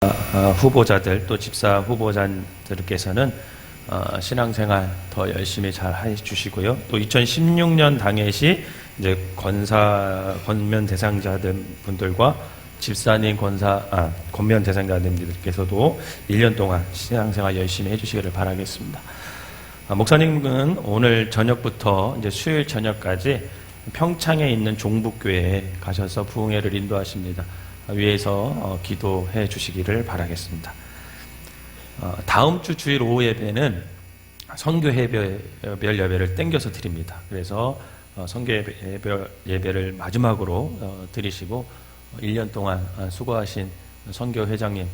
후보자들 또 집사 후보자들께서는 신앙생활 더 열심히 잘 해주시고요. 또 2016년 당해시 이제 권면 대상자들 분들과 집사님 권면 대상자님들께서도 1년 동안 신앙생활 열심히 해주시기를 바라겠습니다. 목사님은 오늘 저녁부터 이제 수요일 저녁까지 평창에 있는 종북교회에 가셔서 부흥회를 인도하십니다. 위에서 기도해 주시기를 바라겠습니다. 다음 주 주일 오후 예배는 선교 해별 예배를 땡겨서 드립니다. 그래서 선교 예배를 마지막으로 드리시고 1년 동안 수고하신 선교 회장님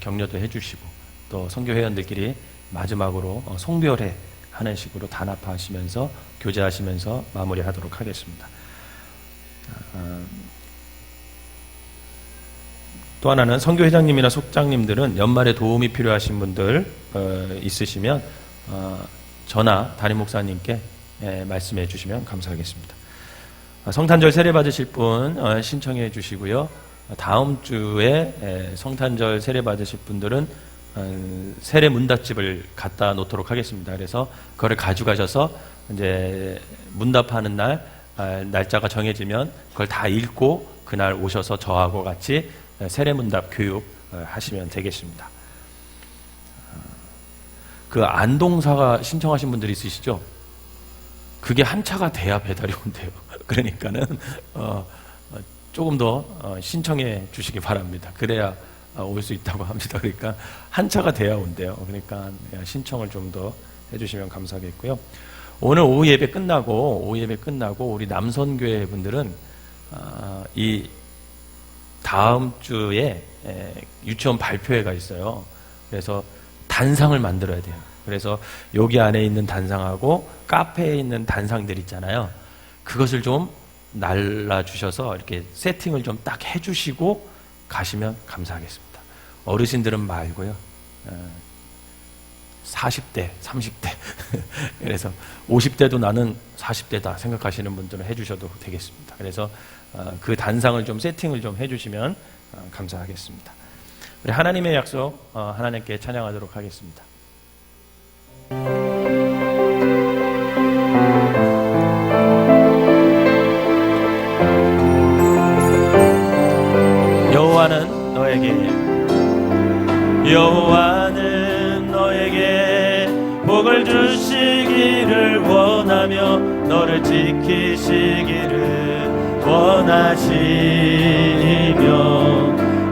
격려도 해주시고 또 선교 회원들끼리 마지막으로 송별회 하는 식으로 단합하시면서 교제하시면서 마무리하도록 하겠습니다. 또 하나는 선교회장님이나 속장님들은 연말에 도움이 필요하신 분들 있으시면 저나 담임 목사님께 말씀해 주시면 감사하겠습니다. 성탄절 세례 받으실 분 신청해 주시고요. 다음 주에 성탄절 세례 받으실 분들은 세례 문답집을 갖다 놓도록 하겠습니다. 그래서 그거를 가져가셔서 이제 문답하는 날 날짜가 정해지면 그걸 다 읽고 그날 오셔서 저하고 같이 세례문답 교육 하시면 되겠습니다. 그 안동사가 신청하신 분들이 있으시죠? 그게 한 차가 돼야 배달이 온대요. 그러니까는 조금 더 신청해 주시기 바랍니다. 그래야 올 수 있다고 합니다. 그러니까 한 차가 돼야 온대요. 그러니까 신청을 좀 더 해주시면 감사하겠고요. 오늘 오후 예배 끝나고 우리 남선교회 분들은 이 다음 주에 유치원 발표회가 있어요. 그래서 단상을 만들어야 돼요. 그래서 여기 안에 있는 단상하고 카페에 있는 단상들 있잖아요. 그것을 좀 날라주셔서 이렇게 세팅을 좀 딱 해주시고 가시면 감사하겠습니다. 어르신들은 말고요. 40대, 30대 그래서 50대도 나는 40대다 생각하시는 분들은 해주셔도 되겠습니다. 그래서 그 단상을 좀 세팅을 좀 해주시면 감사하겠습니다. 우리 하나님의 약속 하나님께 찬양하도록 하겠습니다. 여호와는 너에게 복을 주시기를 원하며 너를 지키시기를 원하시며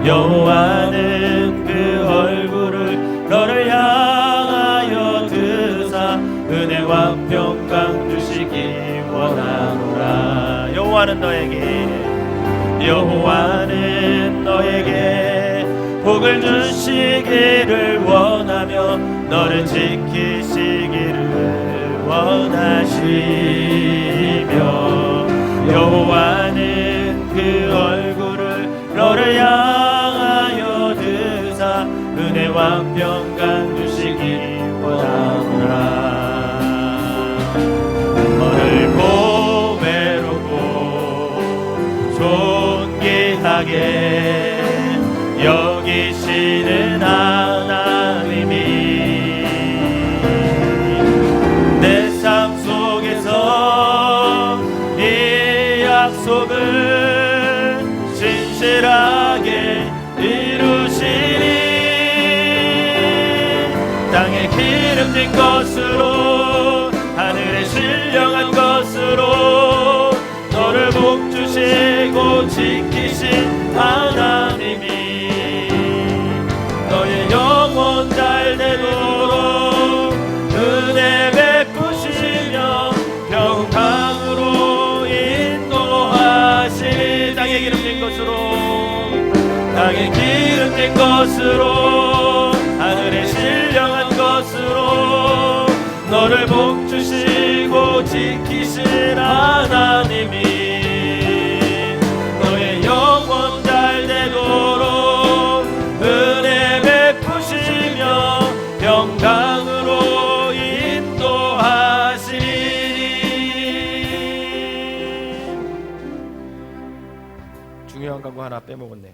여호와는 그 얼굴을 너를 향하여 드사 은혜와 평강 주시기 원하노라. 여호와는 너에게 복을 주시기를 원하며 너를 지키시기를 원하시며 여호와는 그 얼굴을 너를 향하여 드사 은혜와 평강 주시기 원하노라. 너를 보배롭고 존귀하게 여기시는 하나님이 내 삶 속에서 이 약속을 신실하게 이루시니 땅에 기름진 것으로 하늘에 신령한 것으로 너를 복주시고 지키신 하나님이 너의 영혼 잘 되도록 은혜 베푸시며 평강으로 인도하시니 땅에 기름진 것으로 하늘에 신령한 것으로 너를 복주시고 지키신 하나님이 너의 영혼 잘 되도록 은혜 베푸시며 평강으로 인도하시니. 중요한 광고 하나 빼먹었네요.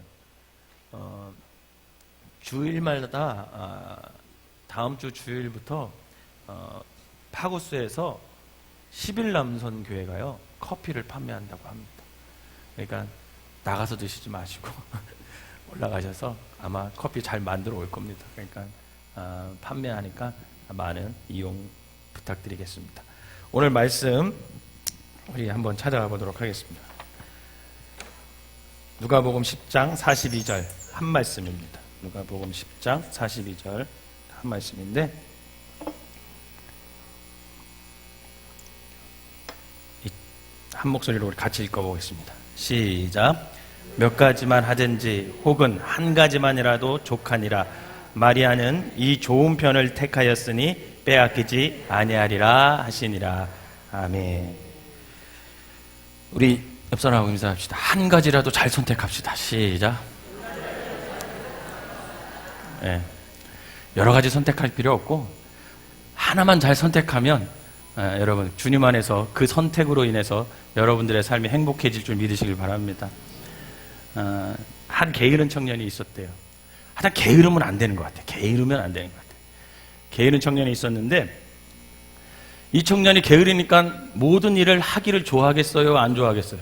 주일마다 다음 주 주일부터 파고스에서 10일 남선 교회가요 커피를 판매한다고 합니다. 그러니까 나가서 드시지 마시고 올라가셔서 아마 커피 잘 만들어 올 겁니다. 그러니까 판매하니까 많은 이용 부탁드리겠습니다. 오늘 말씀 우리 한번 찾아가 보도록 하겠습니다. 누가복음 10장 42절 한 말씀입니다. 누가복음 10장 42절 한 말씀인데 한 목소리로 우리 같이 읽어보겠습니다. 시작. 몇 가지만 하든지 혹은 한 가지만이라도 족하니라. 마리아는 이 좋은 편을 택하였으니 빼앗기지 아니하리라 하시니라. 아멘. 우리 옆 사람하고 인사합시다. 한 가지라도 잘 선택합시다. 시작. 네. 여러 가지 선택할 필요 없고 하나만 잘 선택하면 여러분 주님 안에서 그 선택으로 인해서 여러분들의 삶이 행복해질 줄 믿으시길 바랍니다. 한 게으른 청년이 있었대요. 하여튼 게으르면 안 되는 것 같아요. 게으르면 안 되는 것 같아요. 게으른 청년이 있었는데 이 청년이 게으르니까 모든 일을 하기를 좋아하겠어요? 안 좋아하겠어요?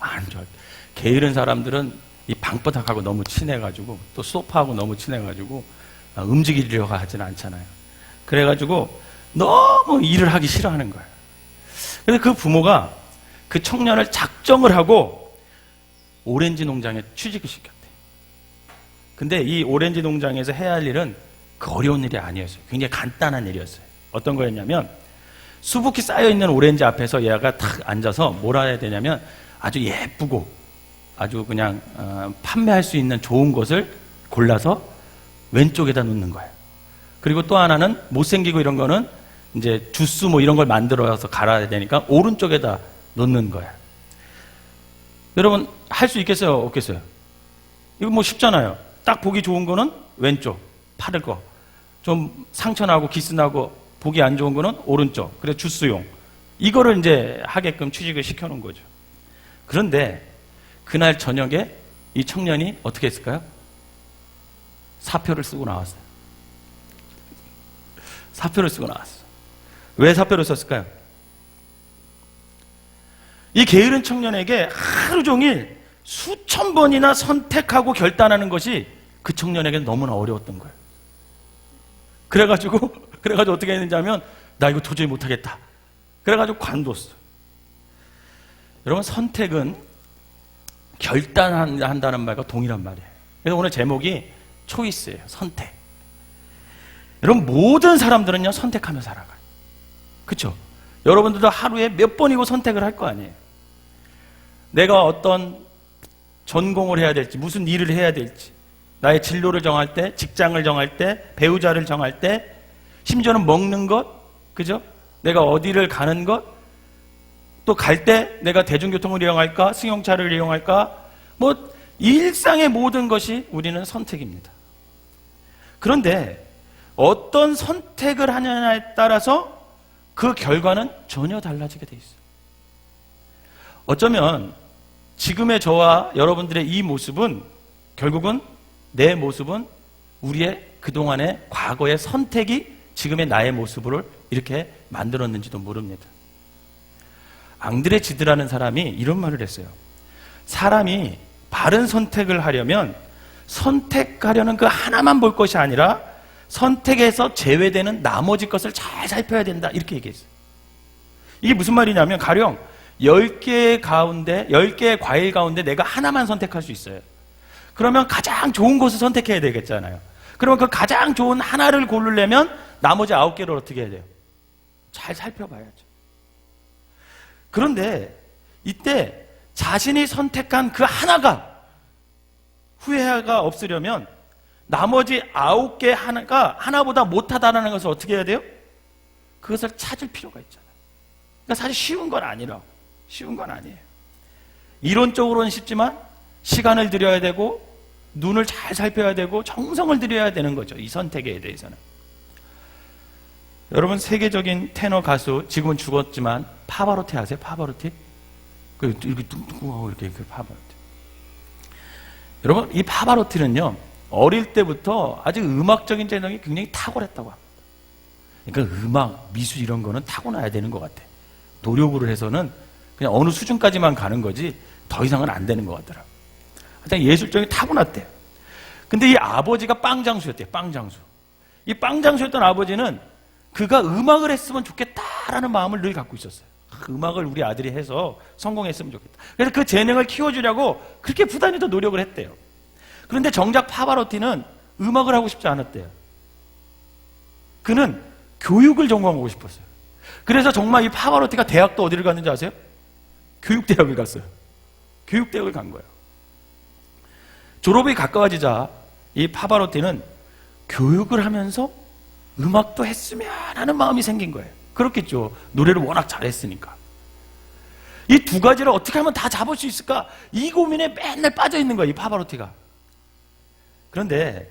안 좋아하겠어요. 게으른 사람들은 이 방바닥하고 너무 친해가지고 또 소파하고 너무 친해가지고 움직이려고 하진 않잖아요. 그래가지고 너무 일을 하기 싫어하는 거예요. 그래서 그 부모가 그 청년을 작정을 하고 오렌지 농장에 취직을 시켰대. 근데 이 오렌지 농장에서 해야 할 일은 그 어려운 일이 아니었어요. 굉장히 간단한 일이었어요. 어떤 거였냐면 수북히 쌓여있는 오렌지 앞에서 얘가 탁 앉아서 뭘 해야 되냐면 아주 예쁘고 아주 그냥 판매할 수 있는 좋은 것을 골라서 왼쪽에다 놓는 거예요. 그리고 또 하나는 못생기고 이런 거는 이제 주스 뭐 이런 걸 만들어서 갈아야 되니까 오른쪽에다 놓는 거예요. 여러분 할 수 있겠어요? 없겠어요? 이거 뭐 쉽잖아요. 딱 보기 좋은 거는 왼쪽, 파를 거. 좀 상처나고 기스나고 보기 안 좋은 거는 오른쪽. 그래서 주스용. 이거를 이제 하게끔 취직을 시켜놓은 거죠. 그런데 그날 저녁에 이 청년이 어떻게 했을까요? 사표를 쓰고 나왔어요. 사표를 쓰고 나왔어. 왜 사표를 썼을까요? 이 게으른 청년에게 하루 종일 수천 번이나 선택하고 결단하는 것이 그 청년에게는 너무나 어려웠던 거예요. 그래가지고 어떻게 했는지 하면 나 이거 도저히 못하겠다. 그래가지고 관뒀어. 여러분 선택은 결단한다는 말과 동일한 말이에요. 그래서 오늘 제목이 초이스예요. 선택. 여러분 모든 사람들은요 선택하며 살아가요. 그렇죠? 여러분들도 하루에 몇 번이고 선택을 할 거 아니에요. 내가 어떤 전공을 해야 될지 무슨 일을 해야 될지 나의 진로를 정할 때 직장을 정할 때 배우자를 정할 때 심지어는 먹는 것 그죠? 내가 어디를 가는 것 또 갈 때 내가 대중교통을 이용할까 승용차를 이용할까 뭐 일상의 모든 것이 우리는 선택입니다. 그런데 어떤 선택을 하느냐에 따라서 그 결과는 전혀 달라지게 돼 있어요. 어쩌면 지금의 저와 여러분들의 이 모습은 결국은 내 모습은 우리의 그동안의 과거의 선택이 지금의 나의 모습을 이렇게 만들었는지도 모릅니다. 앙드레 지드라는 사람이 이런 말을 했어요. 사람이 바른 선택을 하려면 선택하려는 그 하나만 볼 것이 아니라 선택에서 제외되는 나머지 것을 잘 살펴야 된다 이렇게 얘기했어요. 이게 무슨 말이냐면 가령 10개의 과일 가운데 내가 하나만 선택할 수 있어요. 그러면 가장 좋은 것을 선택해야 되겠잖아요. 그러면 그 가장 좋은 하나를 고르려면 나머지 9개를 어떻게 해야 돼요? 잘 살펴봐야죠. 그런데 이때 자신이 선택한 그 하나가 후회가 없으려면 나머지 9개 하나보다 못하다는 것을 어떻게 해야 돼요? 그것을 찾을 필요가 있잖아요. 그러니까 사실 쉬운 건 아니라고. 쉬운 건 아니에요. 이론적으로는 쉽지만 시간을 들여야 되고 눈을 잘 살펴야 되고 정성을 들여야 되는 거죠. 이 선택에 대해서는. 여러분 세계적인 테너 가수 지금은 죽었지만 파바로티 아세요? 파바로티? 이렇게 뚱뚱하고 이렇게 파바로티. 여러분 이 파바로티는요 어릴 때부터 아주 음악적인 재능이 굉장히 탁월했다고 합니다. 그러니까 음악, 미술 이런 거는 타고나야 되는 것 같아. 노력으로 해서는 그냥 어느 수준까지만 가는 거지 더 이상은 안 되는 것 같더라고요. 하여튼 예술적인 타고났대요. 근데 이 아버지가 빵장수였대요. 빵장수. 이 빵장수였던 아버지는 그가 음악을 했으면 좋겠다라는 마음을 늘 갖고 있었어요. 음악을 우리 아들이 해서 성공했으면 좋겠다. 그래서 그 재능을 키워주려고 그렇게 부단히 더 노력을 했대요. 그런데 정작 파바로티는 음악을 하고 싶지 않았대요. 그는 교육을 전공하고 싶었어요. 그래서 정말 이 파바로티가 대학도 어디를 갔는지 아세요? 교육대학을 갔어요. 교육대학을 간 거예요. 졸업이 가까워지자 이 파바로티는 교육을 하면서 음악도 했으면 하는 마음이 생긴 거예요. 그렇겠죠. 노래를 워낙 잘했으니까. 이 두 가지를 어떻게 하면 다 잡을 수 있을까? 이 고민에 맨날 빠져 있는 거예요, 이 파바로티가. 그런데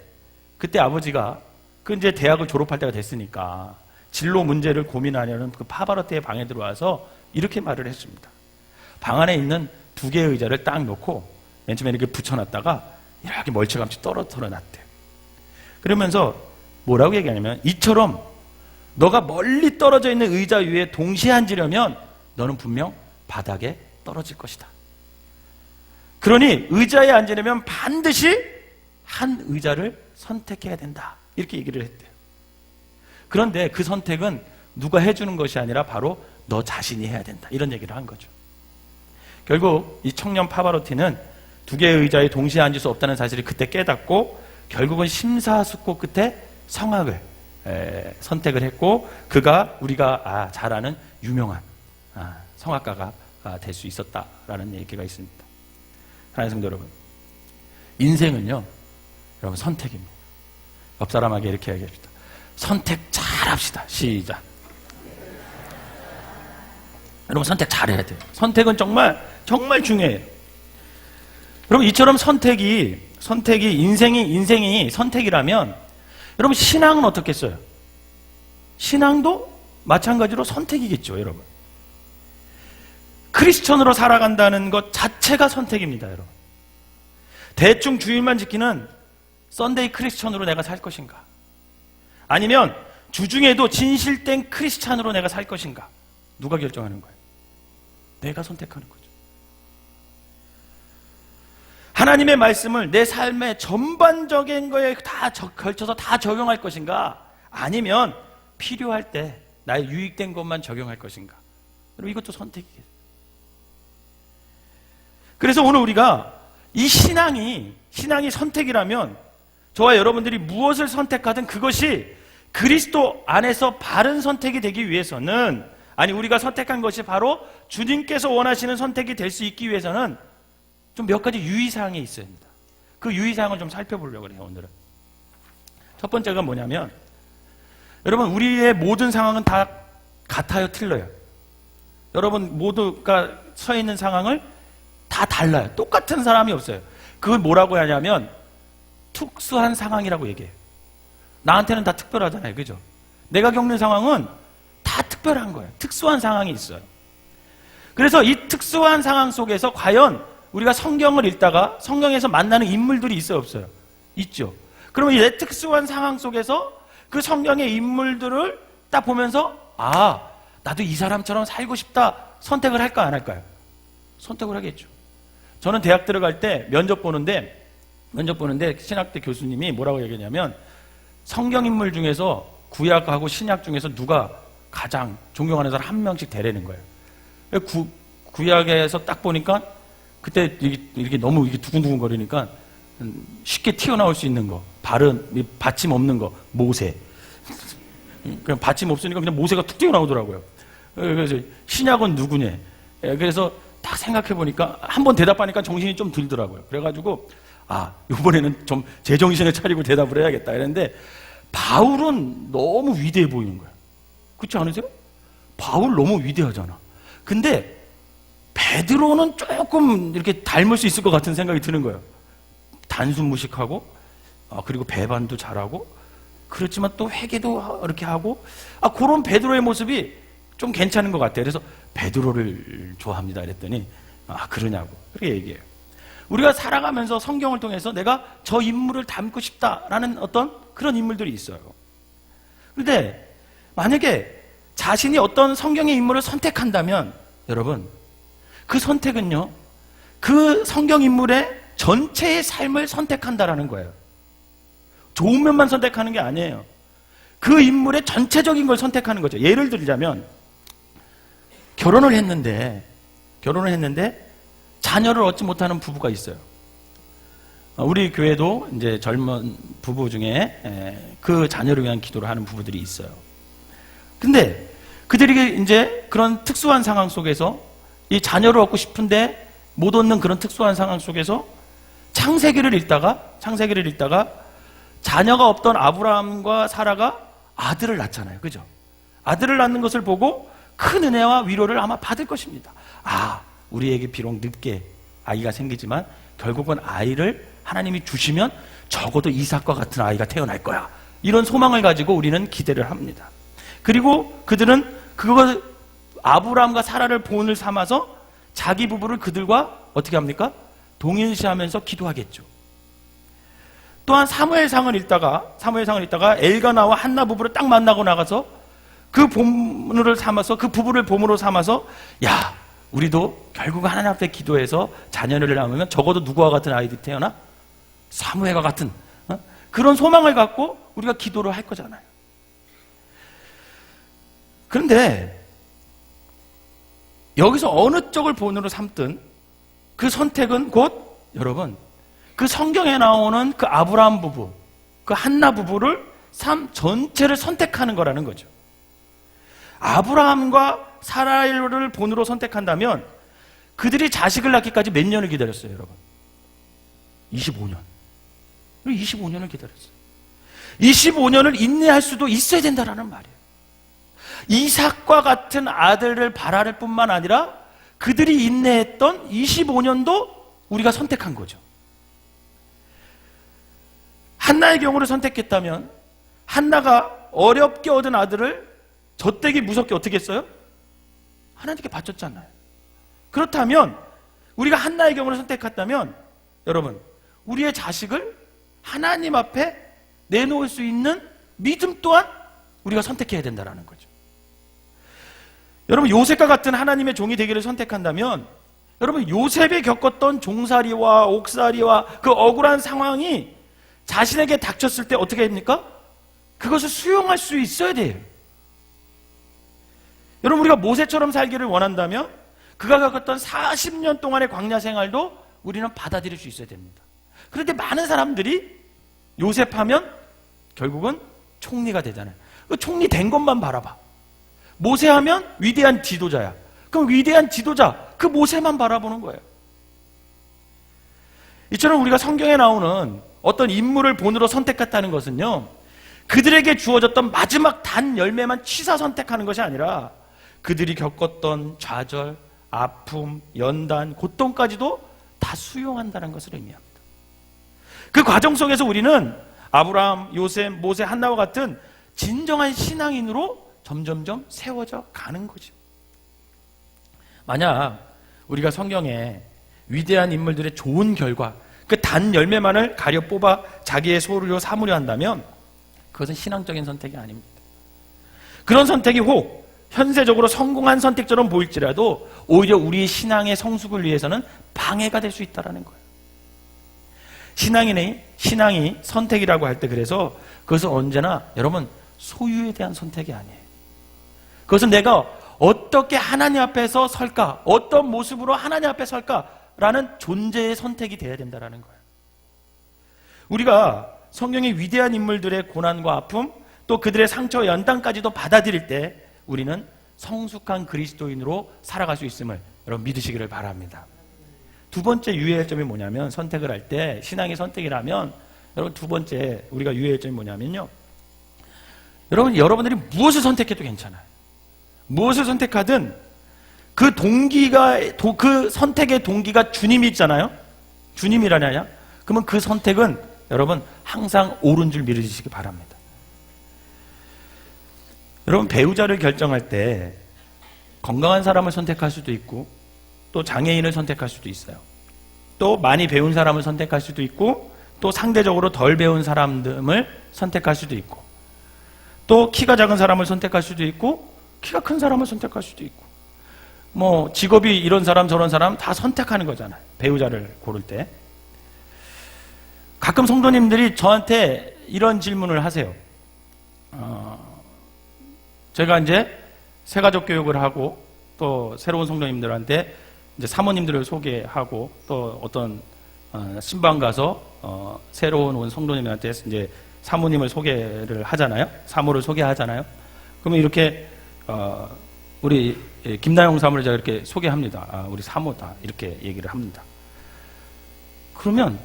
그때 아버지가 그 이제 대학을 졸업할 때가 됐으니까 진로 문제를 고민하려는 그 파바로티의 방에 들어와서 이렇게 말을 했습니다. 방 안에 있는 두 개의 의자를 딱 놓고 맨 처음에 이렇게 붙여놨다가 이렇게 멀찌감치 떨어뜨려 놨대요. 그러면서 뭐라고 얘기하냐면, 이처럼 너가 멀리 떨어져 있는 의자 위에 동시에 앉으려면 너는 분명 바닥에 떨어질 것이다. 그러니 의자에 앉으려면 반드시 한 의자를 선택해야 된다. 이렇게 얘기를 했대요. 그런데 그 선택은 누가 해주는 것이 아니라 바로 너 자신이 해야 된다. 이런 얘기를 한 거죠. 결국 이 청년 파바로티는 두 개의 의자에 동시에 앉을 수 없다는 사실을 그때 깨닫고 결국은 심사숙고 끝에 성악을 선택을 했고, 그가 우리가 잘 아는 유명한 성악가가 될 수 있었다라는 얘기가 있습니다. 하나님 성도 여러분, 인생은요 여러분 선택입니다. 옆 사람에게 이렇게 얘기합시다. 선택 잘합시다. 시작. 여러분 선택 잘해야 돼요. 선택은 정말 중요해요. 여러분 이처럼 선택이 인생이 선택이라면 여러분 신앙은 어떻겠어요? 신앙도 마찬가지로 선택이겠죠, 여러분. 크리스천으로 살아간다는 것 자체가 선택입니다, 여러분. 대충 주일만 지키는 썬데이 크리스천으로 내가 살 것인가? 아니면 주중에도 진실된 크리스찬으로 내가 살 것인가? 누가 결정하는 거예요? 내가 선택하는 거죠. 하나님의 말씀을 내 삶의 전반적인 거에 다 걸쳐서 다 적용할 것인가? 아니면 필요할 때 나의 유익된 것만 적용할 것인가? 여러분 이것도 선택이에요. 그래서 오늘 우리가 이 신앙이 선택이라면 저와 여러분들이 무엇을 선택하든 그것이 그리스도 안에서 바른 선택이 되기 위해서는, 우리가 선택한 것이 바로 주님께서 원하시는 선택이 될 수 있기 위해서는 좀 몇 가지 유의사항이 있어야 합니다. 그 유의사항을 좀 살펴보려고 해요, 오늘은. 첫 번째가 뭐냐면, 여러분, 우리의 모든 상황은 다 같아요, 틀려요? 여러분 모두가 서 있는 상황을 다 달라요. 똑같은 사람이 없어요. 그걸 뭐라고 하냐면, 특수한 상황이라고 얘기해요. 나한테는 다 특별하잖아요, 그죠? 내가 겪는 상황은 다 특별한 거예요. 특수한 상황이 있어요. 그래서 이 특수한 상황 속에서 과연 우리가 성경을 읽다가 성경에서 만나는 인물들이 있어요, 없어요? 있죠. 그러면 이 특수한 상황 속에서 그 성경의 인물들을 딱 보면서 나도 이 사람처럼 살고 싶다 선택을 할까 안 할까요? 선택을 하겠죠. 저는 대학 들어갈 때 면접 보는데 신학대 교수님이 뭐라고 얘기했냐면, 성경 인물 중에서 구약하고 신약 중에서 누가 가장 존경하는 사람 한 명씩 대라는 거예요. 구약에서 딱 보니까 그때 이렇게 너무 두근두근 거리니까 쉽게 튀어나올 수 있는 거, 받침 없는 거, 모세. 그냥 받침 없으니까 그냥 모세가 툭 튀어나오더라고요. 그래서 신약은 누구냐? 그래서 딱 생각해 보니까 한번 대답하니까 정신이 좀 들더라고요. 그래가지고 이번에는 좀 제정신을 차리고 대답을 해야겠다 이랬는데, 바울은 너무 위대해 보이는 거야. 그렇지 않으세요? 바울 너무 위대하잖아. 근데 베드로는 조금 이렇게 닮을 수 있을 것 같은 생각이 드는 거예요. 단순무식하고, 그리고 배반도 잘하고, 그렇지만 또 회개도 이렇게 하고, 그런 베드로의 모습이 좀 괜찮은 것 같아요. 그래서 베드로를 좋아합니다. 그랬더니, 그러냐고. 그렇게 얘기해요. 우리가 살아가면서 성경을 통해서 내가 저 인물을 닮고 싶다라는 어떤 그런 인물들이 있어요. 그런데 만약에 자신이 어떤 성경의 인물을 선택한다면 여러분, 그 선택은요, 그 성경 인물의 전체의 삶을 선택한다라는 거예요. 좋은 면만 선택하는 게 아니에요. 그 인물의 전체적인 걸 선택하는 거죠. 예를 들자면 결혼을 했는데 자녀를 얻지 못하는 부부가 있어요. 우리 교회도 이제 젊은 부부 중에 그 자녀를 위한 기도를 하는 부부들이 있어요. 근데 그들이 이제 그런 특수한 상황 속에서 이 자녀를 얻고 싶은데 못 얻는 그런 특수한 상황 속에서 창세기를 읽다가 자녀가 없던 아브라함과 사라가 아들을 낳잖아요. 그죠? 아들을 낳는 것을 보고 큰 은혜와 위로를 아마 받을 것입니다. 아, 우리에게 비록 늦게 아이가 생기지만 결국은 아이를 하나님이 주시면 적어도 이삭과 같은 아이가 태어날 거야. 이런 소망을 가지고 우리는 기대를 합니다. 그리고 그들은 그거 아브라함과 사라를 본을 삼아서 자기 부부를 그들과 어떻게 합니까? 동일시하면서 기도하겠죠. 또한 사무엘상을 읽다가 엘가나와 한나 부부를 딱 만나고 나가서 그 본문을 삼아서 그 부부를 보물로 삼아서 야, 우리도 결국 하나님 앞에 기도해서 자녀를 낳으면 적어도 누구와 같은 아이들이 태어나? 사무엘과 같은 그런 소망을 갖고 우리가 기도를 할 거잖아요. 그런데 여기서 어느 쪽을 본으로 삼든 그 선택은 곧 여러분 그 성경에 나오는 그 아브라함 부부, 그 한나 부부를 삶 전체를 선택하는 거라는 거죠. 아브라함과 사라를 본으로 선택한다면 그들이 자식을 낳기까지 몇 년을 기다렸어요, 여러분? 25년. 25년을 기다렸어요. 25년을 인내할 수도 있어야 된다는 말이에요. 이삭과 같은 아들을 바랄 뿐만 아니라 그들이 인내했던 25년도 우리가 선택한 거죠. 한나의 경우를 선택했다면 한나가 어렵게 얻은 아들을 젖되기 무섭게 어떻게 했어요? 하나님께 바쳤잖아요. 그렇다면 우리가 한나의 경우를 선택했다면 여러분, 우리의 자식을 하나님 앞에 내놓을 수 있는 믿음 또한 우리가 선택해야 된다는 거죠. 여러분, 요셉과 같은 하나님의 종이 되기를 선택한다면 여러분, 요셉이 겪었던 종살이와 옥살이와 그 억울한 상황이 자신에게 닥쳤을 때 어떻게 합니까? 그것을 수용할 수 있어야 돼요. 여러분, 우리가 모세처럼 살기를 원한다면 그가 겪었던 40년 동안의 광야 생활도 우리는 받아들일 수 있어야 됩니다. 그런데 많은 사람들이 요셉하면 결국은 총리가 되잖아요. 그 총리 된 것만 바라봐. 모세하면 위대한 지도자야. 그럼 위대한 지도자, 그 모세만 바라보는 거예요. 이처럼 우리가 성경에 나오는 어떤 인물을 본으로 선택했다는 것은요, 그들에게 주어졌던 마지막 단 열매만 취사 선택하는 것이 아니라 그들이 겪었던 좌절, 아픔, 연단, 고통까지도 다 수용한다는 것을 의미합니다. 그 과정 속에서 우리는 아브라함, 요셉, 모세, 한나와 같은 진정한 신앙인으로 점점점 세워져 가는 거죠. 만약 우리가 성경에 위대한 인물들의 좋은 결과, 그 단 열매만을 가려 뽑아 자기의 소유로 삼으려 한다면 그것은 신앙적인 선택이 아닙니다. 그런 선택이 혹 현세적으로 성공한 선택처럼 보일지라도 오히려 우리의 신앙의 성숙을 위해서는 방해가 될 수 있다는 거예요. 신앙이 선택이라고 할 때 그래서 그것은 언제나 여러분 소유에 대한 선택이 아니에요. 그것은 내가 어떻게 하나님 앞에서 설까, 어떤 모습으로 하나님 앞에 설까라는 존재의 선택이 되어야 된다는 거예요. 우리가 성경의 위대한 인물들의 고난과 아픔, 또 그들의 상처와 연단까지도 받아들일 때 우리는 성숙한 그리스도인으로 살아갈 수 있음을 여러분 믿으시기를 바랍니다. 두 번째 유의할 점이 뭐냐면, 선택을 할 때 신앙의 선택이라면 여러분 두 번째 우리가 유의할 점이 뭐냐면요, 여러분들이 무엇을 선택해도 괜찮아요. 무엇을 선택하든 그 동기가, 그 선택의 동기가 주님이 있잖아요. 주님이라냐? 그러면 그 선택은 여러분 항상 옳은 줄 믿으시기 바랍니다. 여러분, 배우자를 결정할 때 건강한 사람을 선택할 수도 있고 또 장애인을 선택할 수도 있어요. 또 많이 배운 사람을 선택할 수도 있고, 또 상대적으로 덜 배운 사람을 선택할 수도 있고, 또 키가 작은 사람을 선택할 수도 있고, 키가 큰 사람을 선택할 수도 있고, 뭐 직업이 이런 사람 저런 사람 다 선택하는 거잖아요. 배우자를 고를 때. 가끔 성도님들이 저한테 이런 질문을 하세요. 제가 이제 새가족 교육을 하고 또 새로운 성도님들한테 이제 사모님들을 소개하고 또 어떤 신방 가서 새로운 온 성도님한테 이제 사모님을 소개를 하잖아요. 사모를 소개하잖아요. 그러면 이렇게 우리 김나영 사모를 제가 이렇게 소개합니다. 우리 사모다 이렇게 얘기를 합니다. 그러면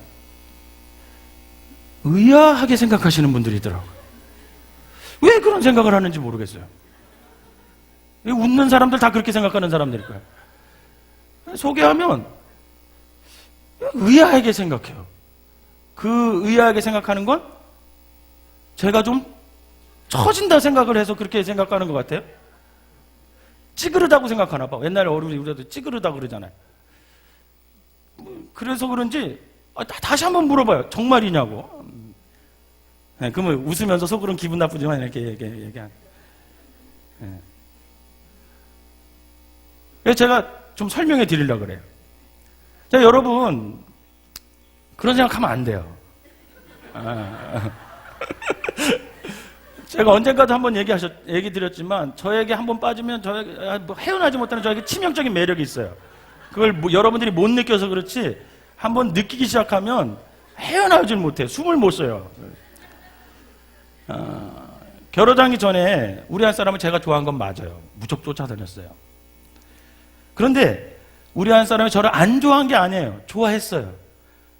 의아하게 생각하시는 분들이더라고요. 왜 그런 생각을 하는지 모르겠어요. 웃는 사람들 다 그렇게 생각하는 사람들일 거예요. 소개하면 의아하게 생각해요. 그 의아하게 생각하는 건 제가 좀 처진다 생각을 해서 그렇게 생각하는 것 같아요. 찌그르다고 생각하나 봐. 옛날에 우리도 찌그르다고 그러잖아요. 그래서 그런지 다시 한번 물어봐요. 정말이냐고. 네, 그러면 웃으면서 속으로는 기분 나쁘지만 이렇게 얘기하는. 네. 그래서 제가 좀 설명해 드리려고 그래요. 자, 여러분, 그런 생각하면 안 돼요. 제가 언젠가도 한번 얘기 드렸지만, 저에게 한번 빠지면 헤어나지 못하는 저에게 치명적인 매력이 있어요. 그걸 여러분들이 못 느껴서 그렇지, 한번 느끼기 시작하면 헤어나오질 못해요. 숨을 못 쉬어요. 결혼하기 전에 우리 한 사람을 제가 좋아한 건 맞아요. 무척 쫓아다녔어요. 그런데 우리 한 사람이 저를 안 좋아한 게 아니에요. 좋아했어요.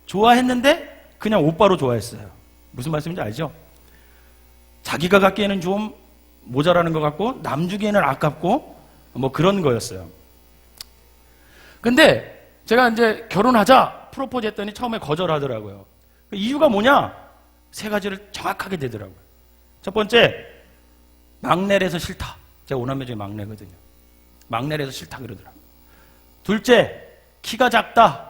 좋아했는데 그냥 오빠로 좋아했어요. 무슨 말씀인지 알죠? 자기가 갖기에는 좀 모자라는 것 같고 남 주기에는 아깝고 뭐 그런 거였어요. 근데 제가 이제 결혼하자 프로포즈 했더니 처음에 거절하더라고요. 이유가 뭐냐? 세 가지를 정확하게 되더라고요. 첫 번째, 막내라서 싫다. 제가 오남매 중에 막내거든요. 막내라서 싫다 그러더라고요. 둘째, 키가 작다.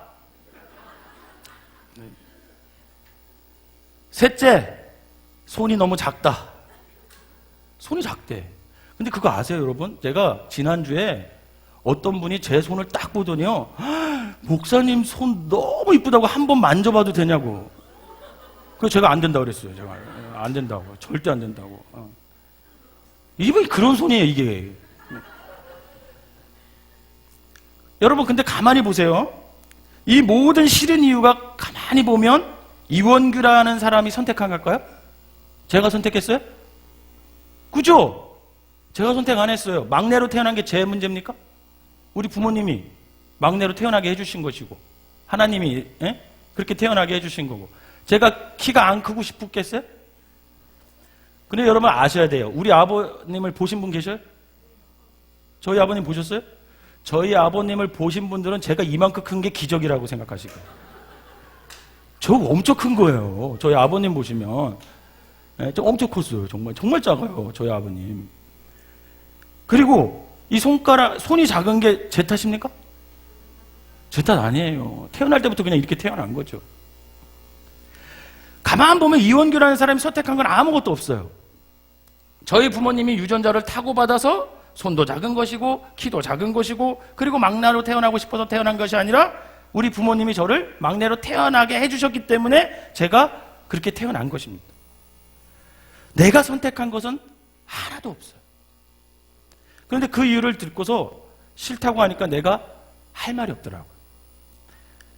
셋째, 손이 너무 작다. 손이 작대. 근데 그거 아세요, 여러분? 제가 지난주에 어떤 분이 제 손을 딱 보더니요, 목사님 손 너무 이쁘다고 한번 만져봐도 되냐고. 그래서 제가 안 된다고 그랬어요. 제가 안 된다고. 절대 안 된다고. 이분이 그런 손이에요, 이게. 여러분, 근데 가만히 보세요. 이 모든 싫은 이유가 가만히 보면 이원규라는 사람이 선택한 걸까요? 제가 선택했어요? 그죠? 제가 선택 안 했어요. 막내로 태어난 게 제 문제입니까? 우리 부모님이 막내로 태어나게 해주신 것이고, 하나님이 그렇게 태어나게 해주신 거고, 제가 키가 안 크고 싶겠어요? 근데 여러분 아셔야 돼요. 우리 아버님을 보신 분 계셔요? 저희 아버님 보셨어요? 저희 아버님을 보신 분들은 제가 이만큼 큰 게 기적이라고 생각하시고, 저 엄청 큰 거예요. 저희 아버님 보시면 저 엄청 컸어요. 정말 작아요. 저희 아버님. 그리고 이 손이 작은 게 제 탓입니까? 제 탓 아니에요. 태어날 때부터 그냥 이렇게 태어난 거죠. 가만 보면 이원규라는 사람이 선택한 건 아무것도 없어요. 저희 부모님이 유전자를 타고받아서 손도 작은 것이고 키도 작은 것이고, 그리고 막내로 태어나고 싶어서 태어난 것이 아니라 우리 부모님이 저를 막내로 태어나게 해주셨기 때문에 제가 그렇게 태어난 것입니다. 내가 선택한 것은 하나도 없어요. 그런데 그 이유를 듣고서 싫다고 하니까 내가 할 말이 없더라고요.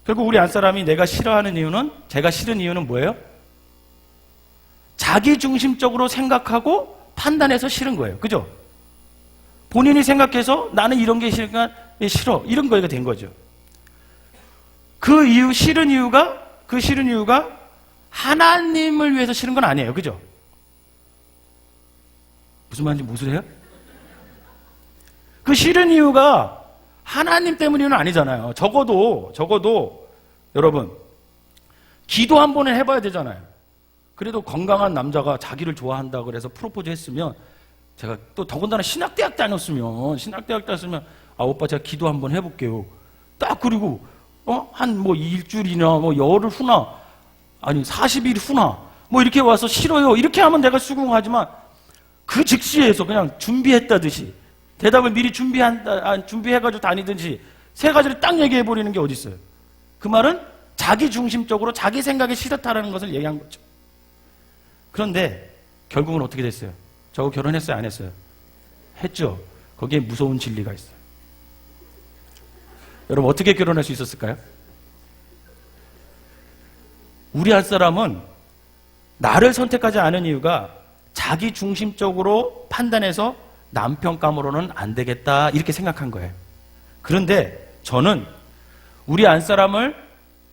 결국 우리 안사람이 내가 싫어하는 이유는, 제가 싫은 이유는 뭐예요? 자기중심적으로 생각하고 판단해서 싫은 거예요. 그죠? 본인이 생각해서 나는 이런 게 싫으니까 싫어. 이런 거가 된 거죠. 그 싫은 이유가 하나님을 위해서 싫은 건 아니에요. 그죠? 무슨 말인지 모르세요? 그 싫은 이유가 하나님 때문이는 아니잖아요. 적어도 여러분, 기도 한 번은 해봐야 되잖아요. 그래도 건강한 남자가 자기를 좋아한다고 그래서 프로포즈 했으면, 제가 또 더군다나 신학대학 다녔으면 아 오빠 제가 기도 한번 해볼게요. 딱 그리고 한 뭐 일주일이나 뭐 열흘 후나 아니 40일 후나 뭐 이렇게 와서 싫어요 이렇게 하면 내가 수긍하지만 그 즉시에서 그냥 준비했다듯이 대답을 미리 준비해가지고 다니든지 세 가지를 딱 얘기해버리는 게 어디 있어요? 그 말은 자기 중심적으로 자기 생각이 싫다라는 것을 얘기한 거죠. 그런데 결국은 어떻게 됐어요? 저거 결혼했어요? 안 했어요? 했죠. 거기에 무서운 진리가 있어요. 여러분 어떻게 결혼할 수 있었을까요? 우리 할 사람은 나를 선택하지 않은 이유가 자기 중심적으로 판단해서 남편감으로는 안 되겠다 이렇게 생각한 거예요. 그런데 저는 우리 안 사람을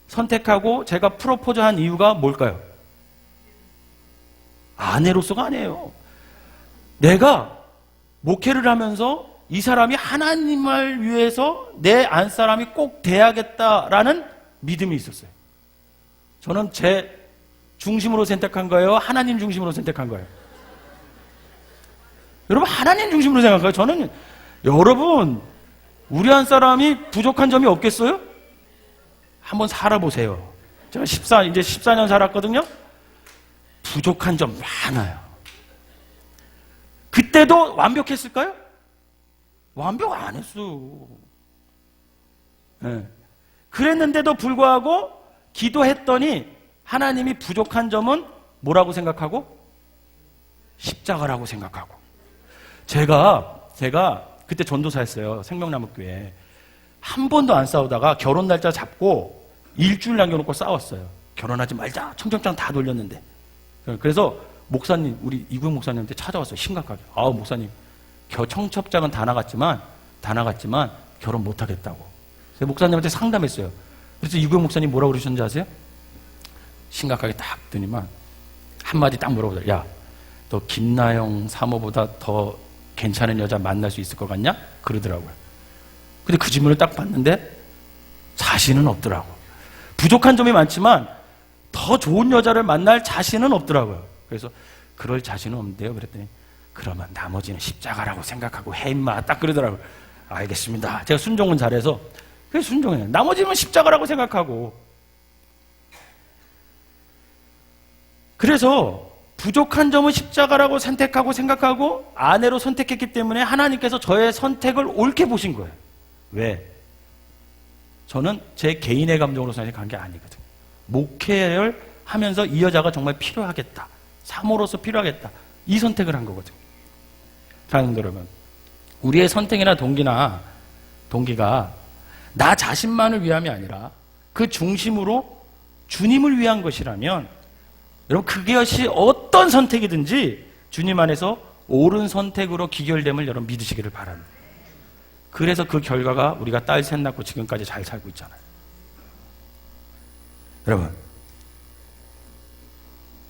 선택하고 제가 프로포즈한 이유가 뭘까요? 아내로서가 아니에요. 내가 목회를 하면서 이 사람이 하나님을 위해서 내 안 사람이 꼭 돼야겠다라는 믿음이 있었어요. 저는 제 중심으로 선택한 거예요? 하나님 중심으로 선택한 거예요? 여러분 하나님 중심으로 생각해요. 저는 여러분 우리 한 사람이 부족한 점이 없겠어요? 한번 살아보세요. 제가 이제 14년 살았거든요. 부족한 점 많아요. 그때도 완벽했을까요? 완벽 안 했어. 네. 그랬는데도 불구하고 기도했더니 하나님이 부족한 점은 뭐라고 생각하고? 십자가라고 생각하고. 제가 그때 전도사였어요. 생명나무교회. 한 번도 안 싸우다가 결혼 날짜 잡고 일주일 남겨놓고 싸웠어요. 결혼하지 말자. 청첩장 다 돌렸는데. 그래서 목사님, 우리 이구영 목사님한테 찾아왔어요. 심각하게. 목사님, 청첩장은 다 나갔지만 결혼 못하겠다고. 그래서 목사님한테 상담했어요. 그래서 이구영 목사님 뭐라고 그러셨는지 아세요? 심각하게 딱 듣더니만 한마디 딱 물어보더라. 야, 너 김나영 사모보다 더 괜찮은 여자 만날 수 있을 것 같냐? 그러더라고요. 근데 그 질문을 딱 봤는데 자신은 없더라고. 부족한 점이 많지만 더 좋은 여자를 만날 자신은 없더라고요. 그래서 그럴 자신은 없는데요. 그랬더니 그러면 나머지는 십자가라고 생각하고 해 임마 딱 그러더라고요. 알겠습니다. 제가 순종은 잘해서 그래 순종해요. 나머지는 십자가라고 생각하고. 그래서 부족한 점은 십자가라고 선택하고 생각하고 아내로 선택했기 때문에 하나님께서 저의 선택을 옳게 보신 거예요. 왜? 저는 제 개인의 감정으로 생각한 게 아니거든요. 목회를 하면서 이 여자가 정말 필요하겠다. 사모로서 필요하겠다. 이 선택을 한 거거든요. 사랑하는 여러분, 우리의 선택이나 동기가 나 자신만을 위함이 아니라 그 중심으로 주님을 위한 것이라면 여러분 그것이 어떤 선택이든지 주님 안에서 옳은 선택으로 기결됨을 여러분 믿으시기를 바랍니다. 그래서 그 결과가 우리가 딸 셋 낳고 지금까지 잘 살고 있잖아요. 여러분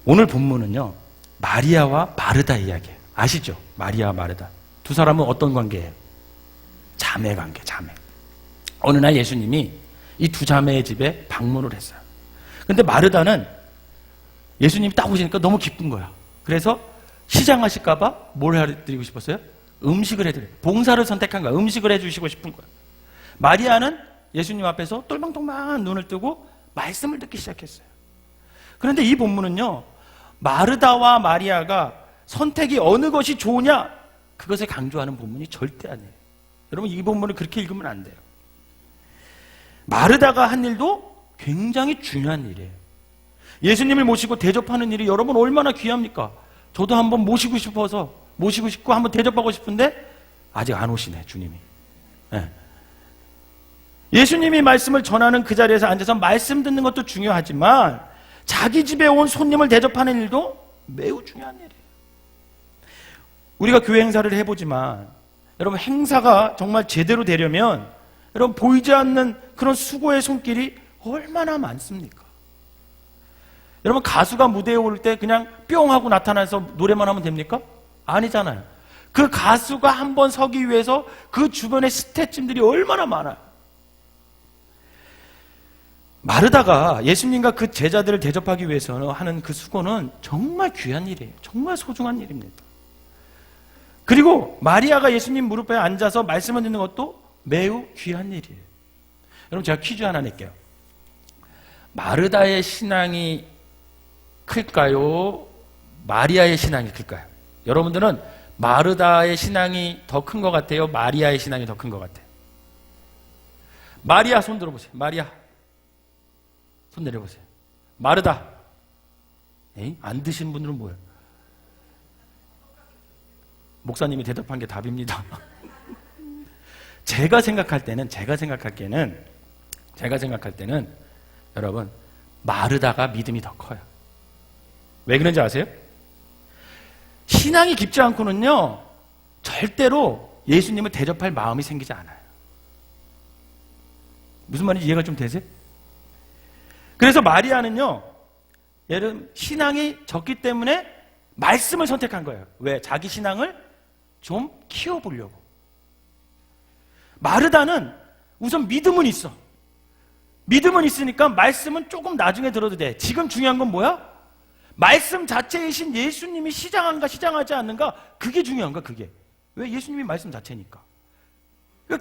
오늘 본문은요 마리아와 마르다 이야기예요. 아시죠? 마리아와 마르다 두 사람은 어떤 관계예요? 자매 관계, 자매. 어느 날 예수님이 이 두 자매의 집에 방문을 했어요. 근데 마르다는 예수님이 딱 오시니까 너무 기쁜 거야. 그래서 시장하실까봐 뭘 해드리고 싶었어요? 음식을 해드려요. 봉사를 선택한 거야. 음식을 해주시고 싶은 거야. 마리아는 예수님 앞에서 똘망똘망한 눈을 뜨고 말씀을 듣기 시작했어요. 그런데 이 본문은요 마르다와 마리아가 선택이 어느 것이 좋으냐 그것을 강조하는 본문이 절대 아니에요. 여러분 이 본문을 그렇게 읽으면 안 돼요. 마르다가 한 일도 굉장히 중요한 일이에요. 예수님을 모시고 대접하는 일이 여러분 얼마나 귀합니까? 저도 한번 모시고 싶고 한번 대접하고 싶은데 아직 안 오시네 주님이. 네. 예수님이 말씀을 전하는 그 자리에서 앉아서 말씀 듣는 것도 중요하지만 자기 집에 온 손님을 대접하는 일도 매우 중요한 일이에요. 우리가 교회 행사를 해보지만 여러분 행사가 정말 제대로 되려면 여러분 보이지 않는 그런 수고의 손길이 얼마나 많습니까? 여러분 가수가 무대에 오를 때 그냥 뿅 하고 나타나서 노래만 하면 됩니까? 아니잖아요. 그 가수가 한번 서기 위해서 그 주변에 스태프들이 얼마나 많아요. 마르다가 예수님과 그 제자들을 대접하기 위해서 하는 그 수고는 정말 귀한 일이에요. 정말 소중한 일입니다. 그리고 마리아가 예수님 무릎에 앉아서 말씀을 듣는 것도 매우 귀한 일이에요. 여러분 제가 퀴즈 하나 낼게요. 마르다의 신앙이 클까요? 마리아의 신앙이 클까요? 여러분들은 마르다의 신앙이 더 큰 것 같아요? 마리아의 신앙이 더 큰 것 같아요? 마리아 손 들어보세요. 마리아 손 내려보세요. 마르다. 에이? 안 드신 분들은 뭐예요? 목사님이 대답한 게 답입니다. 제가 생각할 때는 여러분 마르다가 믿음이 더 커요. 왜 그런지 아세요? 신앙이 깊지 않고는요 절대로 예수님을 대접할 마음이 생기지 않아요. 무슨 말인지 이해가 좀 되세요? 그래서 마리아는요 여러분 신앙이 적기 때문에 말씀을 선택한 거예요. 왜? 자기 신앙을 좀 키워보려고. 마르다는 우선 믿음은 있어. 믿음은 있으니까 말씀은 조금 나중에 들어도 돼. 지금 중요한 건 뭐야? 말씀 자체이신 예수님이 시장한가 시장하지 않는가, 그게 중요한 거야. 그게 왜? 예수님이 말씀 자체니까.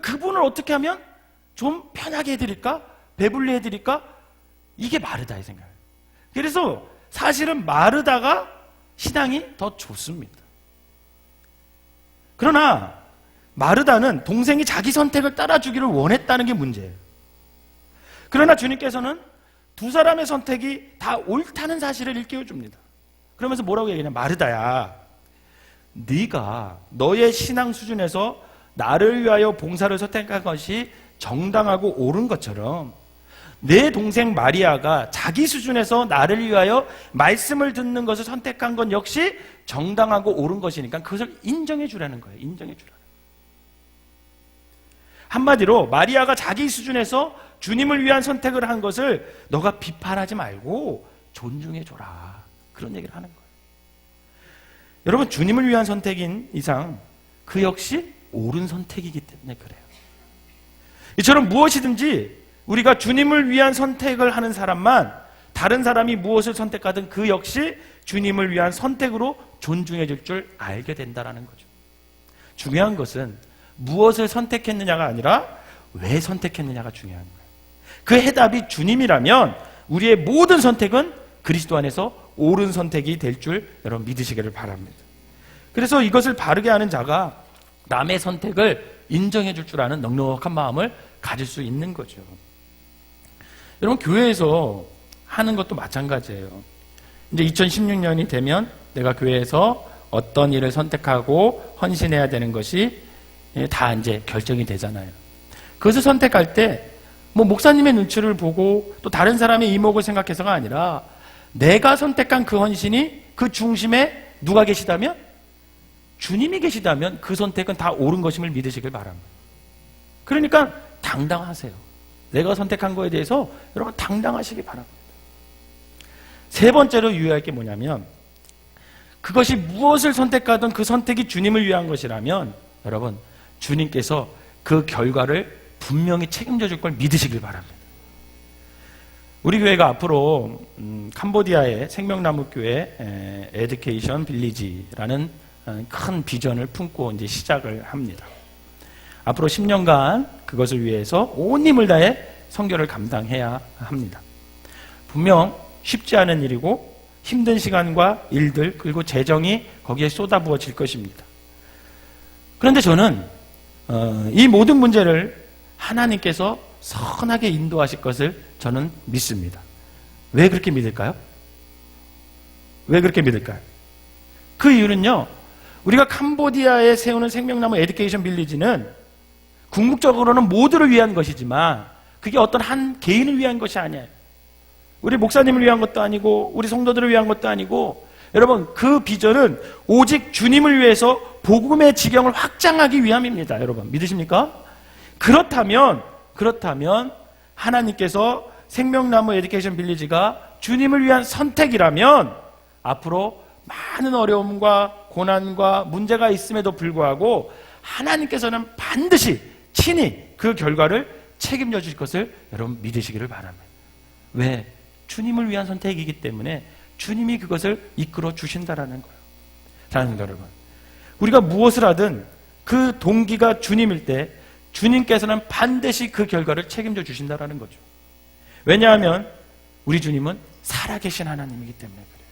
그분을 어떻게 하면 좀 편하게 해드릴까, 배불리 해드릴까, 이게 마르다의 생각이에요. 그래서 사실은 마르다가 신앙이 더 좋습니다. 그러나 마르다는 동생이 자기 선택을 따라주기를 원했다는 게 문제예요. 그러나 주님께서는 두 사람의 선택이 다 옳다는 사실을 일깨워줍니다. 그러면서 뭐라고 얘기하냐? 마르다야, 네가 너의 신앙 수준에서 나를 위하여 봉사를 선택한 것이 정당하고 옳은 것처럼 내 동생 마리아가 자기 수준에서 나를 위하여 말씀을 듣는 것을 선택한 건 역시 정당하고 옳은 것이니까 그것을 인정해 주라는 거예요. 인정해 주라. 한마디로 마리아가 자기 수준에서 주님을 위한 선택을 한 것을 너가 비판하지 말고 존중해 줘라, 그런 얘기를 하는 거예요. 여러분, 주님을 위한 선택인 이상 그 역시 옳은 선택이기 때문에 그래요. 이처럼 무엇이든지 우리가 주님을 위한 선택을 하는 사람만, 다른 사람이 무엇을 선택하든 그 역시 주님을 위한 선택으로 존중해 줄 줄 알게 된다는 거죠. 중요한 것은 무엇을 선택했느냐가 아니라 왜 선택했느냐가 중요한 거예요. 그 해답이 주님이라면 우리의 모든 선택은 그리스도 안에서 옳은 선택이 될 줄 여러분 믿으시기를 바랍니다. 그래서 이것을 바르게 하는 자가 남의 선택을 인정해 줄 줄 아는 넉넉한 마음을 가질 수 있는 거죠. 여러분, 교회에서 하는 것도 마찬가지예요. 이제 2016년이 되면 내가 교회에서 어떤 일을 선택하고 헌신해야 되는 것이 다 이제 결정이 되잖아요. 그것을 선택할 때 뭐 목사님의 눈치를 보고 또 다른 사람의 이목을 생각해서가 아니라 내가 선택한 그 헌신이 그 중심에 누가 계시다면? 주님이 계시다면 그 선택은 다 옳은 것임을 믿으시길 바랍니다. 그러니까 당당하세요. 내가 선택한 거에 대해서 여러분 당당하시기 바랍니다. 세 번째로 유의할 게 뭐냐면, 그것이 무엇을 선택하든 그 선택이 주님을 위한 것이라면 여러분 주님께서 그 결과를 분명히 책임져 줄 걸 믿으시길 바랍니다. 우리 교회가 앞으로 캄보디아의 생명나무교회 에듀케이션 빌리지라는 큰 비전을 품고 이제 시작을 합니다. 앞으로 10년간 그것을 위해서 온 힘을 다해 선교를 감당해야 합니다. 분명 쉽지 않은 일이고 힘든 시간과 일들 그리고 재정이 거기에 쏟아부어질 것입니다. 그런데 저는 이 모든 문제를 하나님께서 선하게 인도하실 것을 저는 믿습니다. 왜 그렇게 믿을까요? 왜 그렇게 믿을까요? 그 이유는요, 우리가 캄보디아에 세우는 생명나무 에듀케이션 빌리지는 궁극적으로는 모두를 위한 것이지만 그게 어떤 한 개인을 위한 것이 아니에요. 우리 목사님을 위한 것도 아니고 우리 성도들을 위한 것도 아니고, 여러분 그 비전은 오직 주님을 위해서 복음의 지경을 확장하기 위함입니다. 여러분 믿으십니까? 그렇다면 하나님께서 생명나무 에듀케이션 빌리지가 주님을 위한 선택이라면 앞으로 많은 어려움과 고난과 문제가 있음에도 불구하고 하나님께서는 반드시 친히 그 결과를 책임져 주실 것을 여러분 믿으시기를 바랍니다. 왜? 주님을 위한 선택이기 때문에 주님이 그것을 이끌어 주신다라는 거예요. 사랑하는 여러분, 우리가 무엇을 하든 그 동기가 주님일 때 주님께서는 반드시 그 결과를 책임져 주신다라는 거죠. 왜냐하면 우리 주님은 살아계신 하나님이기 때문에 그래요.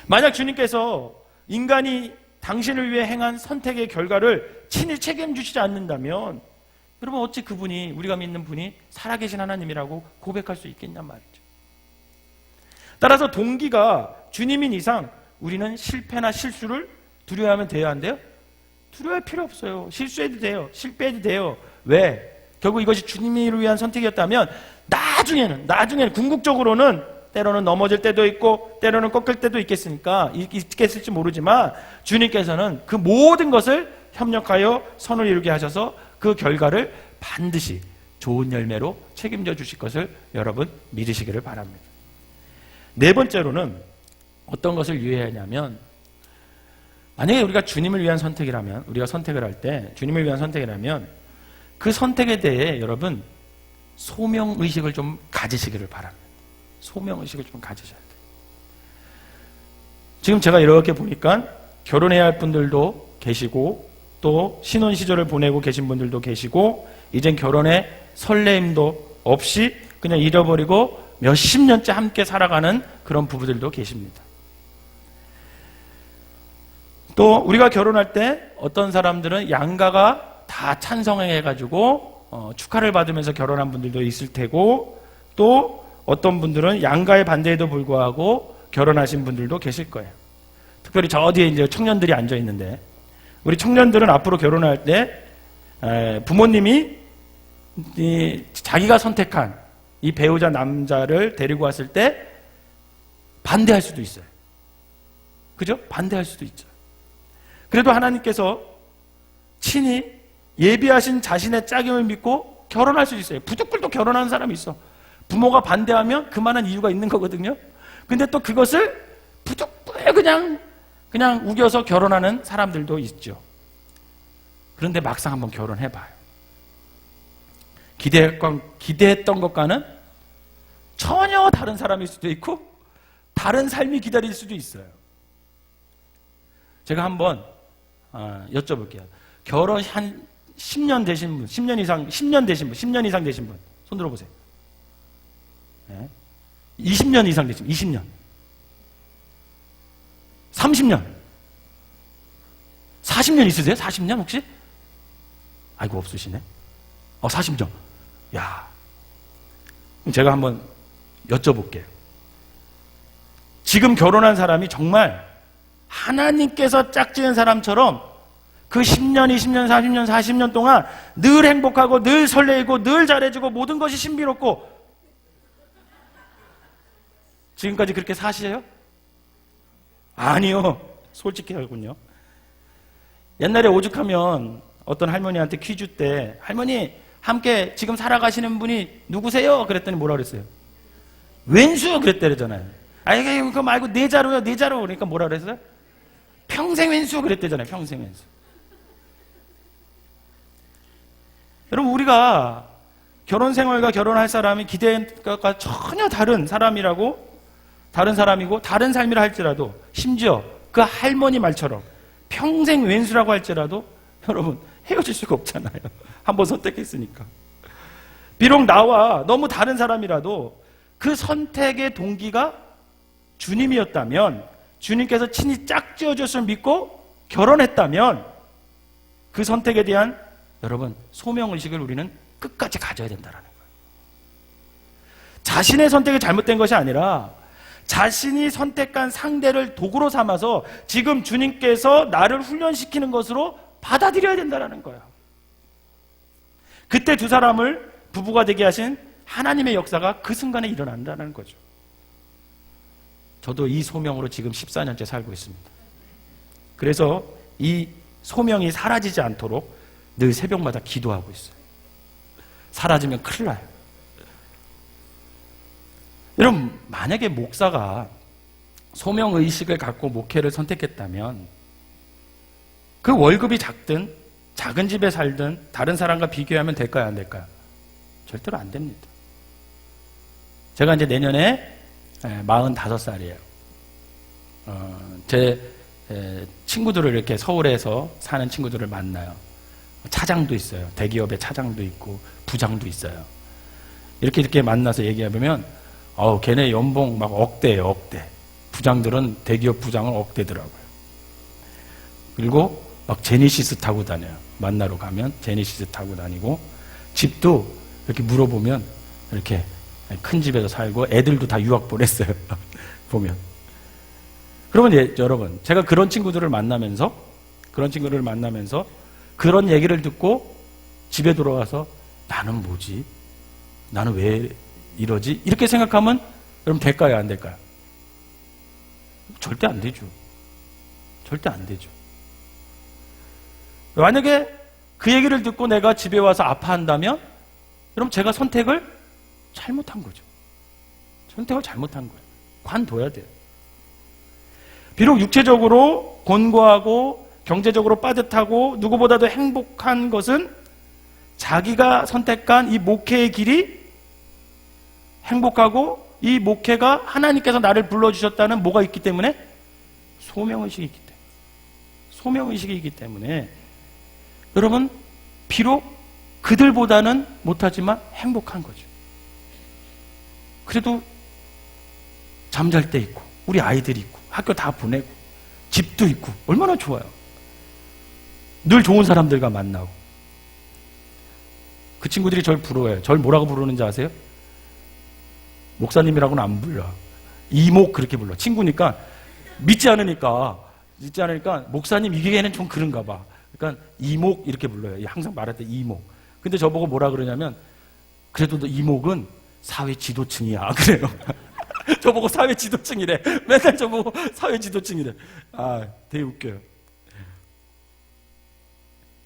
만약 주님께서 인간이 당신을 위해 행한 선택의 결과를 친히 책임주시지 않는다면 여러분 어찌 그분이, 우리가 믿는 분이 살아계신 하나님이라고 고백할 수 있겠냔 말이죠. 따라서 동기가 주님인 이상 우리는 실패나 실수를 두려워하면 돼야 안 돼요? 두려워할 필요 없어요. 실수해도 돼요. 실패해도 돼요. 왜? 결국 이것이 주님을 위한 선택이었다면 나중에는 궁극적으로는 때로는 넘어질 때도 있고 때로는 꺾일 때도 있겠을지 모르지만 주님께서는 그 모든 것을 협력하여 선을 이루게 하셔서 그 결과를 반드시 좋은 열매로 책임져 주실 것을 여러분 믿으시기를 바랍니다. 네 번째로는 어떤 것을 유의해야 하냐면, 만약에 우리가 주님을 위한 선택이라면, 우리가 선택을 할 때 주님을 위한 선택이라면 그 선택에 대해 여러분 소명의식을 좀 가지시기를 바랍니다. 소명의식을 좀 가지셔야 돼요. 지금 제가 이렇게 보니까 결혼해야 할 분들도 계시고 또 신혼 시절을 보내고 계신 분들도 계시고 이젠 결혼의 설레임도 없이 그냥 잃어버리고 몇십 년째 함께 살아가는 그런 부부들도 계십니다. 또 우리가 결혼할 때 어떤 사람들은 양가가 다 찬성해가지고 축하를 받으면서 결혼한 분들도 있을 테고, 또 어떤 분들은 양가의 반대에도 불구하고 결혼하신 분들도 계실 거예요. 특별히 저 뒤에 이제 청년들이 앉아 있는데, 우리 청년들은 앞으로 결혼할 때 부모님이 자기가 선택한 이 배우자 남자를 데리고 왔을 때 반대할 수도 있어요. 그죠? 반대할 수도 있죠. 그래도 하나님께서 친히 예비하신 자신의 짝임을 믿고 결혼할 수 있어요. 부득불도 결혼하는 사람이 있어. 부모가 반대하면 그만한 이유가 있는 거거든요. 근데 또 그것을 부득불 그냥 우겨서 결혼하는 사람들도 있죠. 그런데 막상 한번 결혼해봐요. 기대했던 것과는 전혀 다른 사람일 수도 있고 다른 삶이 기다릴 수도 있어요. 제가 한번 여쭤볼게요. 결혼 한 10년 되신 분, 10년 이상 되신 분, 손 들어보세요. 네. 20년 이상 되신 분, 20년. 30년. 40년 있으세요? 40년 혹시? 아이고, 없으시네. 40년. 야. 그럼 제가 한번 여쭤볼게요. 지금 결혼한 사람이 정말 하나님께서 짝지은 사람처럼 그 10년, 20년, 30년, 40년 동안 늘 행복하고 늘 설레이고 늘 잘해주고 모든 것이 신비롭고 지금까지 그렇게 사시세요? 아니요. 솔직히 알군요. 옛날에 오죽하면 어떤 할머니한테 퀴즈 때 할머니 함께 지금 살아가시는 분이 누구세요? 그랬더니 뭐라 그랬어요? 왼수 그랬대잖아요. 아니 그거 말고 내 자로요. 그러니까 뭐라 그랬어요? 평생 왼수 그랬대잖아요. 평생 왼수. 여러분 우리가 결혼 생활과 결혼할 사람이 기대가 전혀 다른 사람이고 다른 삶이라 할지라도 심지어 그 할머니 말처럼 평생 왼수라고 할지라도 여러분 헤어질 수가 없잖아요. 한번 선택했으니까. 비록 나와 너무 다른 사람이라도 그 선택의 동기가 주님이었다면, 주님께서 친히 짝지어줬을 믿고 결혼했다면 그 선택에 대한 여러분 소명의식을 우리는 끝까지 가져야 된다는 거예요. 자신의 선택이 잘못된 것이 아니라 자신이 선택한 상대를 도구로 삼아서 지금 주님께서 나를 훈련시키는 것으로 받아들여야 된다는 거예요. 그때 두 사람을 부부가 되게 하신 하나님의 역사가 그 순간에 일어난다는 거죠. 저도 이 소명으로 지금 14년째 살고 있습니다. 그래서 이 소명이 사라지지 않도록 늘 새벽마다 기도하고 있어요. 사라지면 큰일 나요. 여러분, 만약에 목사가 소명의식을 갖고 목회를 선택했다면 그 월급이 작든 작은 집에 살든 다른 사람과 비교하면 될까요? 안 될까요? 절대로 안 됩니다. 제가 이제 내년에 45살이에요. 제 친구들을 이렇게 서울에서 사는 친구들을 만나요. 차장도 있어요. 대기업의 차장도 있고 부장도 있어요. 이렇게 만나서 얘기해보면 걔네 연봉 막 억대예요. 억대. 부장들은 대기업 부장은 억대더라고요. 그리고 막 제네시스 타고 다녀요. 만나러 가면 제네시스 타고 다니고, 집도 이렇게 물어보면 이렇게 큰 집에서 살고, 애들도 다 유학 보냈어요. 보면. 그러면 여러분, 제가 그런 친구를 만나면서 그런 얘기를 듣고 집에 돌아와서 나는 뭐지? 나는 왜 이러지? 이렇게 생각하면 여러분 될까요? 안 될까요? 절대 안 되죠. 절대 안 되죠. 만약에 그 얘기를 듣고 내가 집에 와서 아파한다면 여러분 제가 선택을 잘못한 거죠. 선택을 잘못한 거예요. 관둬야 돼요. 비록 육체적으로 곤고하고 경제적으로 빠듯하고 누구보다도 행복한 것은 자기가 선택한 이 목회의 길이 행복하고 이 목회가 하나님께서 나를 불러주셨다는 뭐가 있기 때문에? 소명의식이 있기 때문에. 소명의식이 있기 때문에 여러분 비록 그들보다는 못하지만 행복한 거죠. 그래도 잠잘 때 있고 우리 아이들이 있고 학교 다 보내고 집도 있고 얼마나 좋아요. 늘 좋은 사람들과 만나고. 그 친구들이 절 부러워해요. 절 뭐라고 부르는지 아세요? 목사님이라고는 안 불러. 이목 그렇게 불러. 친구니까 믿지 않으니까 목사님 이기에는 좀 그런가 봐. 그러니까 이목 이렇게 불러요. 항상 말할 때 이목. 근데 저보고 뭐라 그러냐면 그래도 너 이목은 사회 지도층이야. 그래요. 저보고 사회 지도층이래. 맨날 저보고 사회 지도층이래. 되게 웃겨요.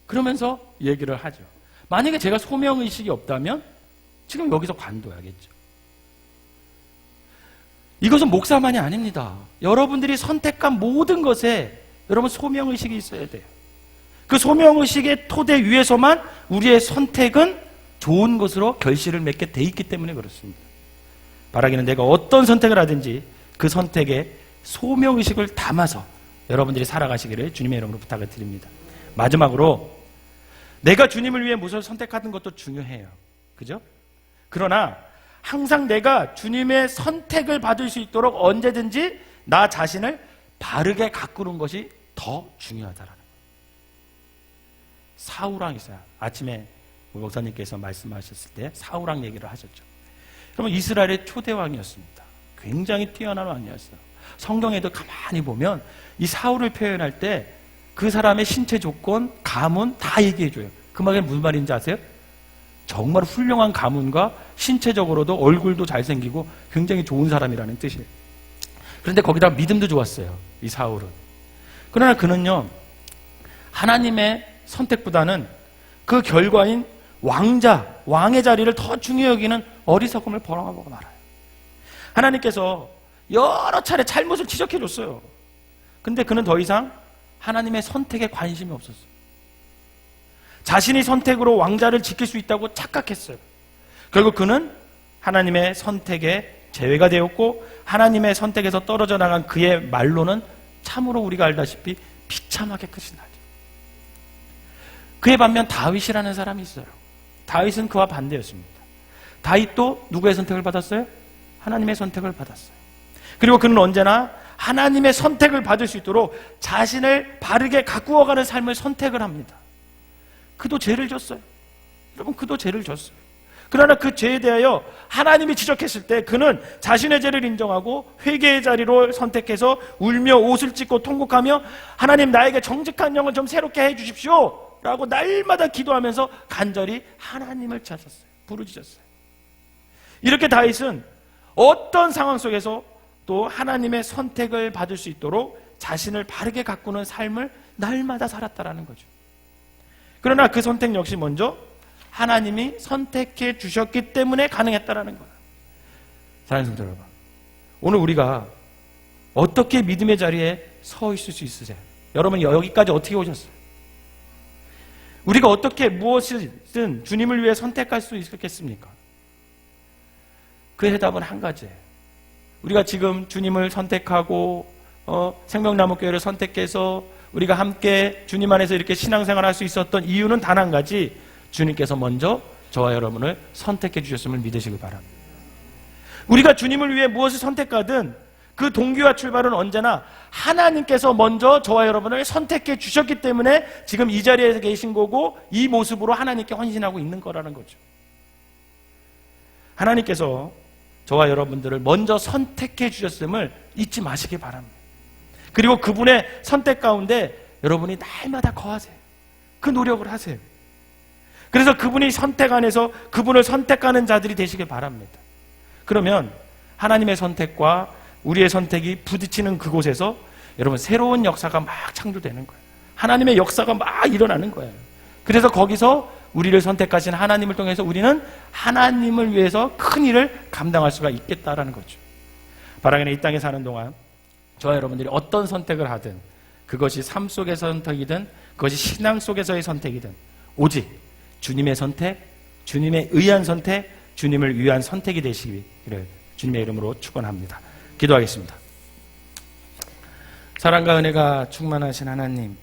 그러면서 얘기를 하죠. 만약에 제가 소명의식이 없다면 지금 여기서 관둬야겠죠. 이것은 목사만이 아닙니다. 여러분들이 선택한 모든 것에 여러분 소명의식이 있어야 돼요. 그 소명의식의 토대 위에서만 우리의 선택은 좋은 것으로 결실을 맺게 돼 있기 때문에 그렇습니다. 바라기는 내가 어떤 선택을 하든지 그 선택에 소명의식을 담아서 여러분들이 살아가시기를 주님의 이름으로 부탁을 드립니다. 마지막으로 내가 주님을 위해 무엇을 선택하는 것도 중요해요. 그죠? 그러나 항상 내가 주님의 선택을 받을 수 있도록 언제든지 나 자신을 바르게 가꾸는 것이 더 중요하다라는 거예요. 사울왕 있어요. 아침에 목사님께서 말씀하셨을 때 사울왕 얘기를 하셨죠. 그러면 이스라엘의 초대 왕이었습니다. 굉장히 뛰어난 왕이었어요. 성경에도 가만히 보면 이 사울을 표현할 때 그 사람의 신체 조건, 가문 다 얘기해줘요. 그 말이 무슨 말인지 아세요? 정말 훌륭한 가문과 신체적으로도 얼굴도 잘생기고 굉장히 좋은 사람이라는 뜻이에요. 그런데 거기다 믿음도 좋았어요. 이 사울은. 그러나 그는요, 하나님의 선택보다는 그 결과인 왕의 자리를 더 중요히 여기는 어리석음을 벌어가고 말아요. 하나님께서 여러 차례 잘못을 지적해 줬어요. 근데 그는 더 이상 하나님의 선택에 관심이 없었어요. 자신이 선택으로 왕자를 지킬 수 있다고 착각했어요. 결국 그는 하나님의 선택에 제외가 되었고 하나님의 선택에서 떨어져 나간 그의 말로는 참으로 우리가 알다시피 비참하게 끝이 나죠. 그의 반면 다윗이라는 사람이 있어요. 다윗은 그와 반대였습니다. 다윗도 누구의 선택을 받았어요? 하나님의 선택을 받았어요. 그리고 그는 언제나 하나님의 선택을 받을 수 있도록 자신을 바르게 가꾸어가는 삶을 선택을 합니다. 그도 죄를 졌어요. 여러분, 그도 죄를 졌어요. 그러나 그 죄에 대하여 하나님이 지적했을 때 그는 자신의 죄를 인정하고 회개의 자리로 선택해서 울며 옷을 찢고 통곡하며 하나님 나에게 정직한 영을 좀 새롭게 해주십시오 라고 날마다 기도하면서 간절히 하나님을 찾았어요. 부르짖었어요. 이렇게 다윗은 어떤 상황 속에서 또 하나님의 선택을 받을 수 있도록 자신을 바르게 가꾸는 삶을 날마다 살았다라는 거죠. 그러나 그 선택 역시 먼저 하나님이 선택해 주셨기 때문에 가능했다라는 거예요. 사랑하는 성도 여러분, 오늘 우리가 어떻게 믿음의 자리에 서 있을 수 있으세요? 여러분 여기까지 어떻게 오셨어요? 우리가 어떻게 무엇이든 주님을 위해 선택할 수 있겠습니까? 그 해답은 한 가지예요. 우리가 지금 주님을 선택하고 생명나무교회를 선택해서 우리가 함께 주님 안에서 이렇게 신앙생활 할 수 있었던 이유는 단 한 가지, 주님께서 먼저 저와 여러분을 선택해 주셨음을 믿으시기 바랍니다. 우리가 주님을 위해 무엇을 선택하든 그 동기와 출발은 언제나 하나님께서 먼저 저와 여러분을 선택해 주셨기 때문에 지금 이 자리에 계신 거고, 이 모습으로 하나님께 헌신하고 있는 거라는 거죠. 하나님께서 저와 여러분들을 먼저 선택해 주셨음을 잊지 마시기 바랍니다. 그리고 그분의 선택 가운데 여러분이 날마다 거하세요. 그 노력을 하세요. 그래서 그분이 선택 안에서 그분을 선택하는 자들이 되시길 바랍니다. 그러면 하나님의 선택과 우리의 선택이 부딪히는 그곳에서 여러분 새로운 역사가 막 창조되는 거예요. 하나님의 역사가 막 일어나는 거예요. 그래서 거기서 우리를 선택하신 하나님을 통해서 우리는 하나님을 위해서 큰 일을 감당할 수가 있겠다라는 거죠. 바라기는 이 땅에 사는 동안 저와 여러분들이 어떤 선택을 하든, 그것이 삶 속에서 선택이든 그것이 신앙 속에서의 선택이든 오직 주님의 선택, 주님의 의한 선택, 주님을 위한 선택이 되시기를 주님의 이름으로 축원합니다. 기도하겠습니다. 사랑과 은혜가 충만하신 하나님,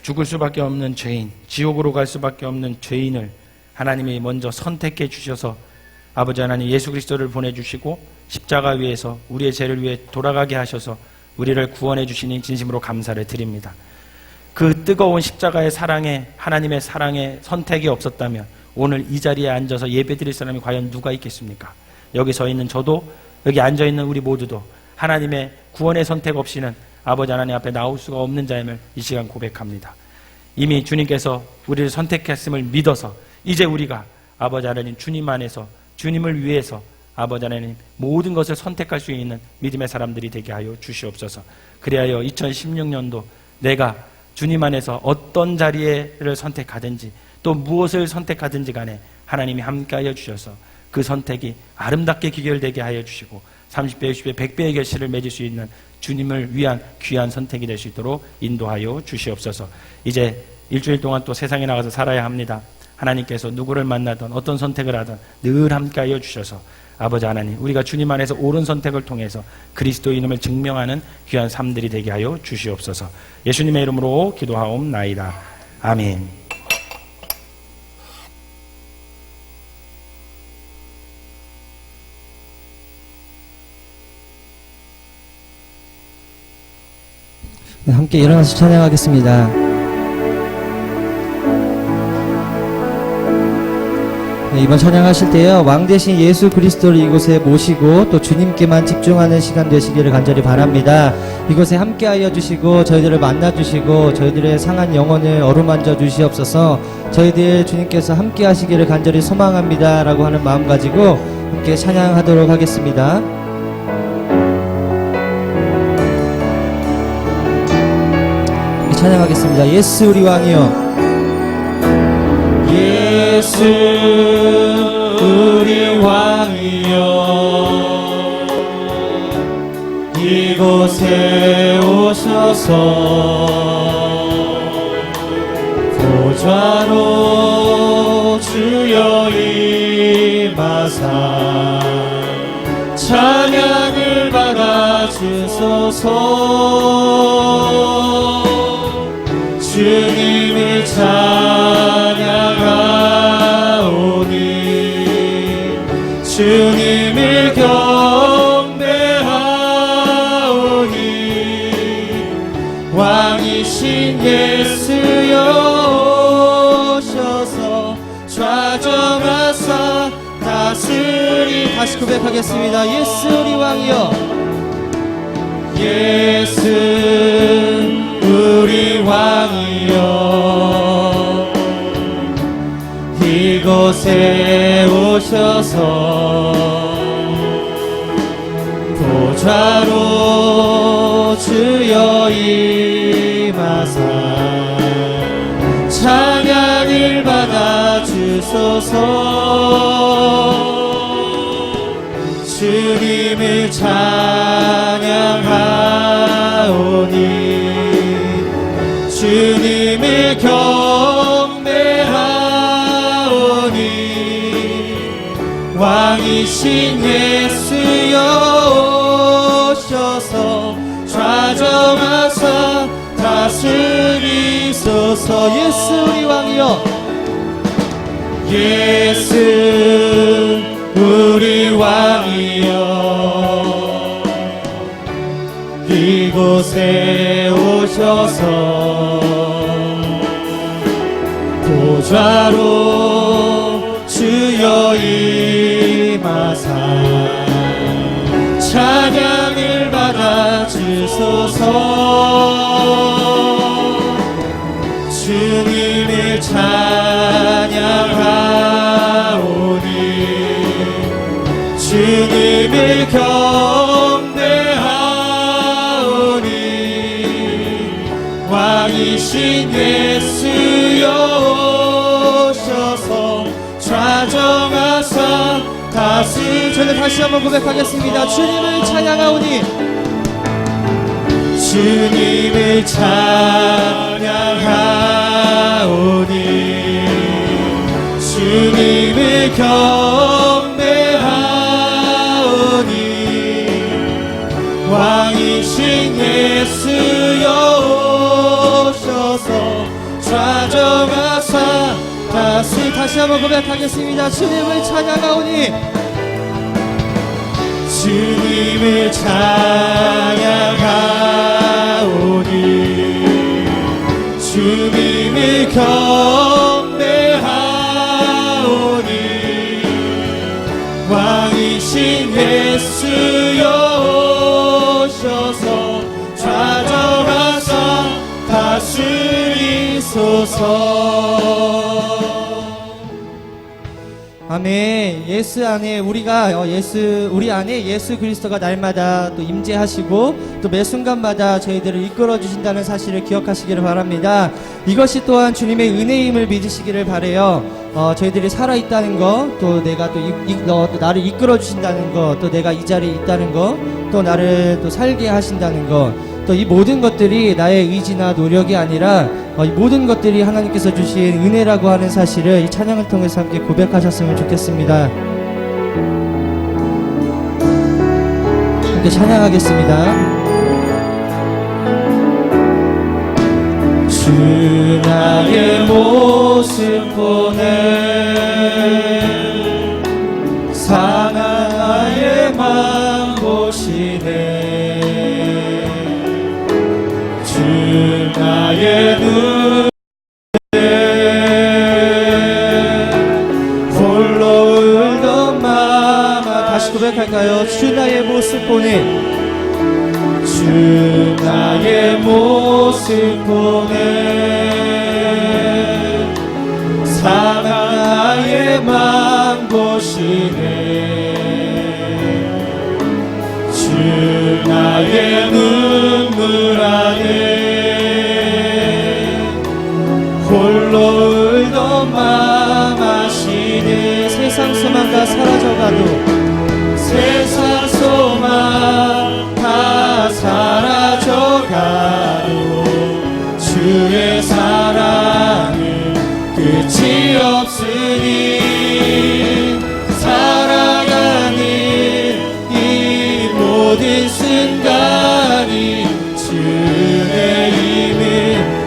죽을 수밖에 없는 죄인, 지옥으로 갈 수밖에 없는 죄인을 하나님이 먼저 선택해 주셔서 아버지 하나님 예수 그리스도를 보내주시고 십자가 위에서 우리의 죄를 위해 돌아가게 하셔서 우리를 구원해 주시니 진심으로 감사를 드립니다. 그 뜨거운 십자가의 사랑에, 하나님의 사랑에 선택이 없었다면 오늘 이 자리에 앉아서 예배드릴 사람이 과연 누가 있겠습니까? 여기 서 있는 저도, 여기 앉아있는 우리 모두도 하나님의 구원의 선택 없이는 아버지 하나님 앞에 나올 수가 없는 자임을 이 시간 고백합니다. 이미 주님께서 우리를 선택했음을 믿어서 이제 우리가 아버지 하나님 주님 안에서 주님을 위해서 아버지 하나님 모든 것을 선택할 수 있는 믿음의 사람들이 되게 하여 주시옵소서. 그리하여 2016년도 내가 주님 안에서 어떤 자리를 선택하든지 또 무엇을 선택하든지 간에 하나님이 함께하여 주셔서 그 선택이 아름답게 귀결되게 하여 주시고 30배, 60배, 100배의 결실을 맺을 수 있는 주님을 위한 귀한 선택이 될 수 있도록 인도하여 주시옵소서. 이제 일주일 동안 또 세상에 나가서 살아야 합니다. 하나님께서 누구를 만나든 어떤 선택을 하든 늘 함께하여 주셔서 아버지 하나님, 우리가 주님 안에서 옳은 선택을 통해서 그리스도인임을 증명하는 귀한 삶들이 되게 하여 주시옵소서. 예수님의 이름으로 기도하옵나이다. 아멘. 네, 함께 일어나서 찬양하겠습니다. 네, 이번 찬양하실 때요, 왕 대신 예수 그리스도를 이곳에 모시고 또 주님께만 집중하는 시간 되시기를 간절히 바랍니다. 이곳에 함께하여 주시고 저희들을 만나주시고 저희들의 상한 영혼을 어루만져 주시옵소서. 저희들 주님께서 함께 하시기를 간절히 소망합니다 라고 하는 마음 가지고 함께 찬양하도록 하겠습니다. 찬양하겠습니다. 예수 우리 왕이여, 예수 우리 왕이여, 이곳에 오셔서 보좌로 주여 임하사 찬양을 받아 주소서. 주님을 찬양하오니 주님을 경배하오니 왕이신 예수여 오셔서 좌정하사 다스리. 다시 고백하겠습니다. 예수 우리 왕이여, 예수 우리 왕이여, 이곳에 오셔서 보좌로 주여 임하사 찬양을 받아 주소서. 주님을 찬양하오니 주님을 경배하오니 왕이신 예수여 오셔서 주소서. 예수 우리 왕이여. 예수 우리 왕이여 이곳에 오셔서 보좌로 주여 임하사 찬양을 받아 주소서. 주님을 찬양하오니 주님을 경배하오니 왕이신 예수여 오셔서 좌정하사 다시. 저희는 다시 한번 고백하겠습니다. 주님을 찬양하오니 주님을 찬양하오니 주님을 경배하오니 왕이신 예수여 오셔서 좌정하사 다시 한번 고백하겠습니다. 주님을 찬양하오니 주님을 찬양하오니 주님을 경배하오니 왕이신 예수여 오셔서 좌정하사 다스리소서. 아멘. 예수 안에 우리가 우리 안에 예수 그리스도가 날마다 또 임재하시고 또 매 순간마다 저희들을 이끌어 주신다는 사실을 기억하시기를 바랍니다. 이것이 또한 주님의 은혜임을 믿으시기를 바래요. 저희들이 살아 있다는 거, 또 내가 또 나를 이끌어 주신다는 거, 또 내가 이 자리에 있다는 거, 또 나를 또 살게 하신다는 거, 또 이 모든 것들이 나의 의지나 노력이 아니라 이 모든 것들이 하나님께서 주신 은혜라고 하는 사실을 이 찬양을 통해서 함께 고백하셨으면 좋겠습니다. 함께 찬양하겠습니다. 주 나의 모습 보내 상한 나의 맘 보시네 주 나의 눈에 홀로 울던 맘. 다시 고백할까요? 주 나의 모습 보내 주 나의 모습 보내 상한 나의 맘 보시네 주 나의 눈물 안에 홀로 울던 맘 아시네. 세상 소망 다 사라져가도 세상 소망 다 사라져가도 주의 사랑은 끝이 없으니 살아가는 이 모든 순간이 주의 힘을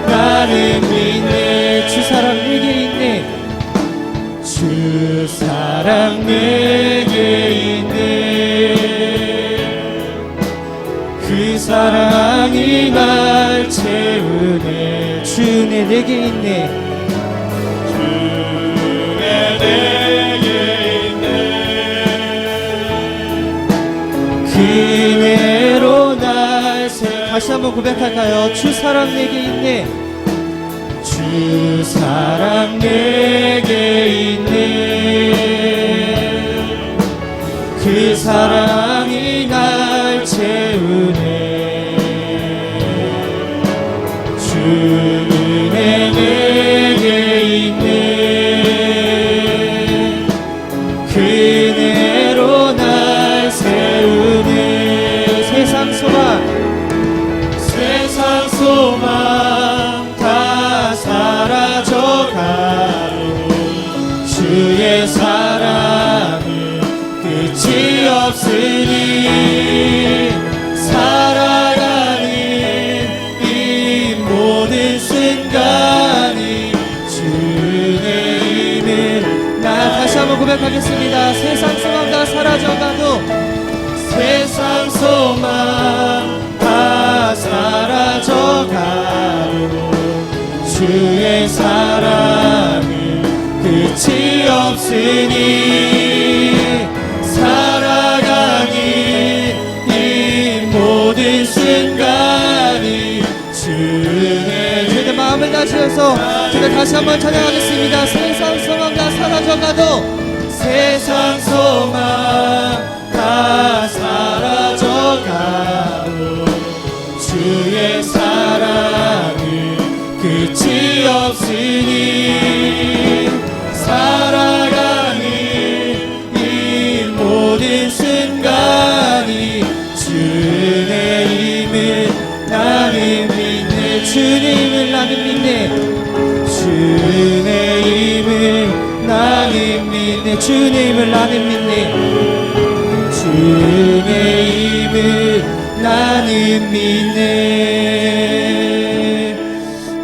나는 믿네. 주 사랑 내게 있네. 주 사랑 내게 있네. 그 사랑이 날 채우네. 주네 내게 있네. 주의 내게 있네. 그 은혜로 날 새. 다시 한번 고백할까요? 주 사랑 내게 있네. 주 사랑 내게 있네. 그 사랑이 날 채우네. 주 은혜 내게 있네. 그 은혜로 날 세우네. 세상 소망 세상 소망 다 사라져가도 주의 사랑은 끝이 없으니 살아가는 이 모든 고백하겠습니다. 세상 소망 다 사라져가도 세상 소망 다 사라져가도 주의 사랑은 끝이 없으니 살아가는 이 모든 순간이 주의 저희들 마음을 다시어서 저희들 다시 한번 찬양하겠습니다. 세상 소망 다 사라져가도 세상 소망 다 사라져가도 주의 사랑은 끝이 없으니 살아가는 이 모든 순간이 주의 힘을 나는 믿네. 주님을 나는 믿네. 주의 힘을 나는 믿네. 주님을 나는 믿네. 주의 힘을 나는 믿네.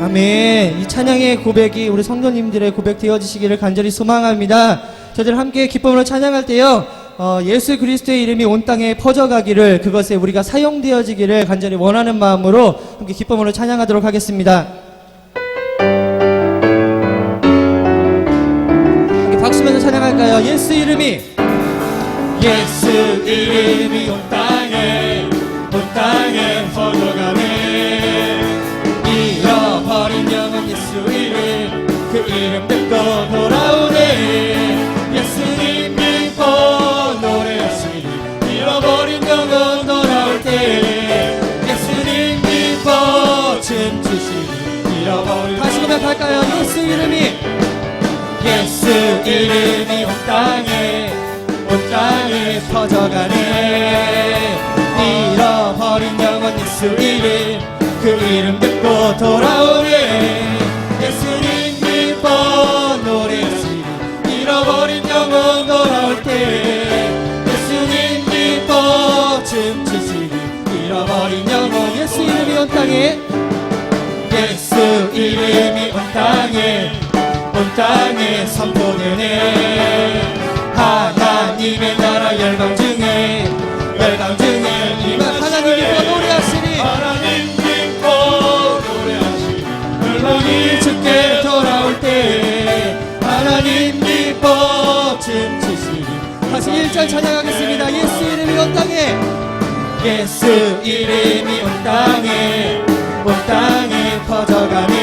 아멘. 이 찬양의 고백이 우리 성도님들의 고백 되어지시기를 간절히 소망합니다. 저희들 함께 기쁨으로 찬양할 때요, 예수 그리스도의 이름이 온 땅에 퍼져가기를, 그것에 우리가 사용되어지기를 간절히 원하는 마음으로 함께 기쁨으로 찬양하도록 하겠습니다. 함께 박수면서 찬양할까요? 예수 이름이 예수 이름이 온 땅에 퍼져가네. 잃어버린 영혼 예수 이름, 그 이름 듣고 돌아오네. 예수님 믿고 노래하시니 잃어버린 영혼 돌아올 때. 예수님 믿고 춤추시니 잃어버린 다시 고백할까요? 예수 이름이 예수 이름이 온 땅에 퍼져가네. 잃어버린 영혼 예수 이름, 그 이름 듣고 돌아오네. 예수님 믿고 노래하시니 잃어버린 영혼 돌아올 때. 예수님 믿고 춤추시니 잃어버린 영혼 예수 이름이 온 땅에 예수 이름이 온 땅에 선포되네. 하나님의 나라 열방 중에 하나님 믿고 노래하시니 하나님 믿고 노래하시니 열방이 주께 돌아올 때. 하나님 믿고 춤추시니 다시 1절 찬양하겠습니다. 예수 이름이 온 땅에 예수 이름이 온 땅에 퍼져가네.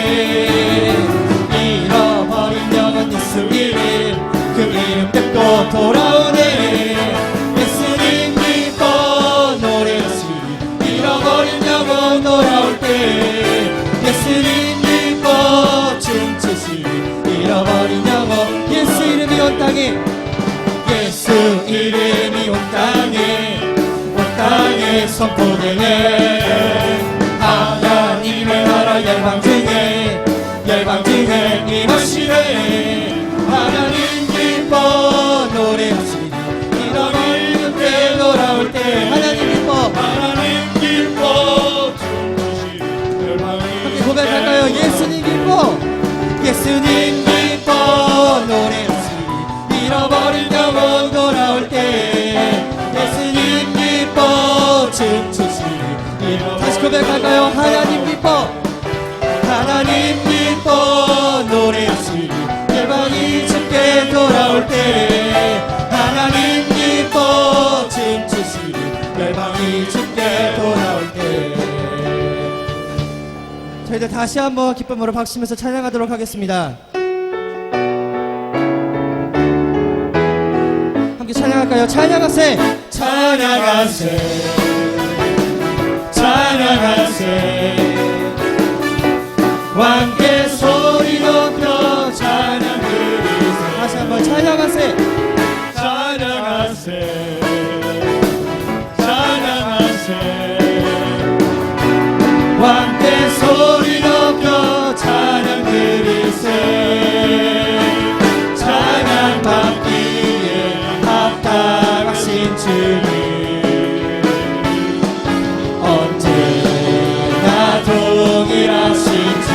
잃어버린 영혼 예수 이름, 그 이름 듣고 돌아오네. 예수님 믿고 노래하시니 잃어버린 영혼 돌아올 때. 예수님 믿고 춤추시니 잃어버린 영혼 예수 이름이 온 땅에 예수 이름이 온 땅에 선포되네. 하나님의 나라 열방 중에 임하시네. 하나님 기뻐 노래하시니 잃어버린 때 돌아올 때. 하나님 기뻐 춤추시니 열방이 함께 고백할까요? 예수님 기뻐 예수님 기뻐 노래하시니 잃어버린 영혼 돌아올 때. 예수님 기뻐 춤추시니 다시 고백할까요? 하나님 기뻐 노래하시니 열방이 주께 돌아올 때. 하나님 기뻐 춤추시니 열방이 주께 돌아올 때. 저희들 다시 한번 기쁨으로 박수면서 찬양하도록 하겠습니다. 함께 찬양할까요? 찬양하세 왕께 소리 높여 찬양 드리세. 다시 한번 찬양하세 왕께 소리 높여 찬양 드리세. 찬양 받기에 합당하신 주님, 언제나 동일하신 주.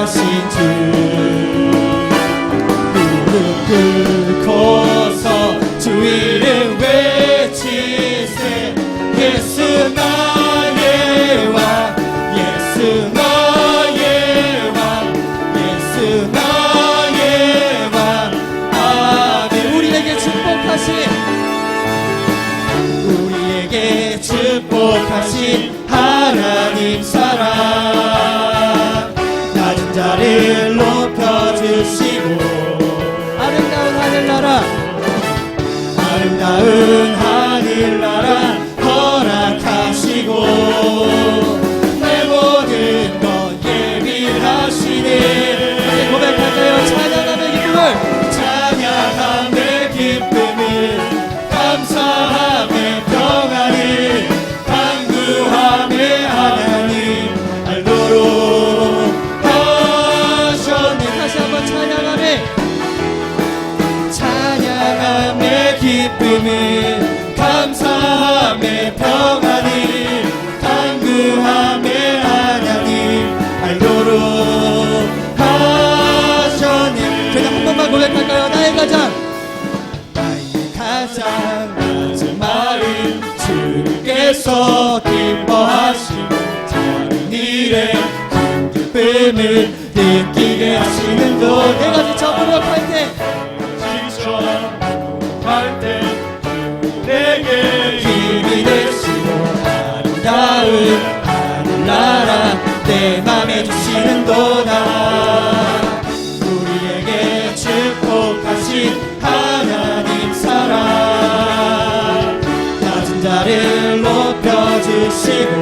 하신 주 무릎 꿇고서 주 이름 외치세 예수 나의 왕 예수 나의 왕 예수 나의 왕 아멘 우리에게 축복하신 하나님 사랑 낮은 자를 높여주시고 아름다운 하늘나라 아름다운 하늘나라 허락하시고 내 모든 것 예비하시네 고백할까요? 찬양함의 기쁨을 찬양함의 기쁨을 감사함의 평안을 강구함의 하나님 알도록 하셨네 다시 한번 찬양함의 기쁨을 감사함의 평안을 강구함의 하나님 알도록 하셨네 저희가 한 번만 고백할까요? 나의 가장 낮은 마음 주께서 기뻐하시고 작은 일에 큰 기쁨을 느끼게 하시는 도 내가 지쳐버려 할때 내게 힘이 되시고 아름다운 하늘나라 내 맘에 주시는 도다 우리에게 축복하신 하나님 사랑 낮은 자를 높여주시고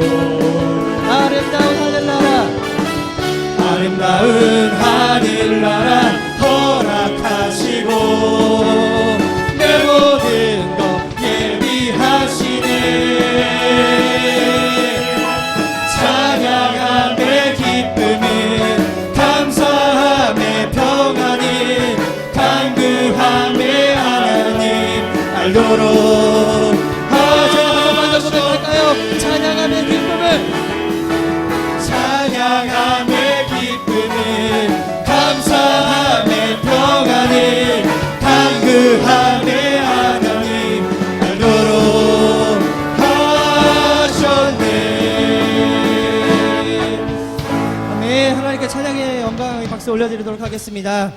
아름다운 하늘나라 허락하시고 내 모든 것 예비하시네 찬양함의 기쁨을 감사함의 평안을 강구함의 하나님 알도록 하셨네 찬양함의 기쁨을 감사함의 평안을 강구함의 하나님 알도록 하셨네 아멘. 하나님께 찬양의 영광의 박수 올려드리도록 하겠습니다.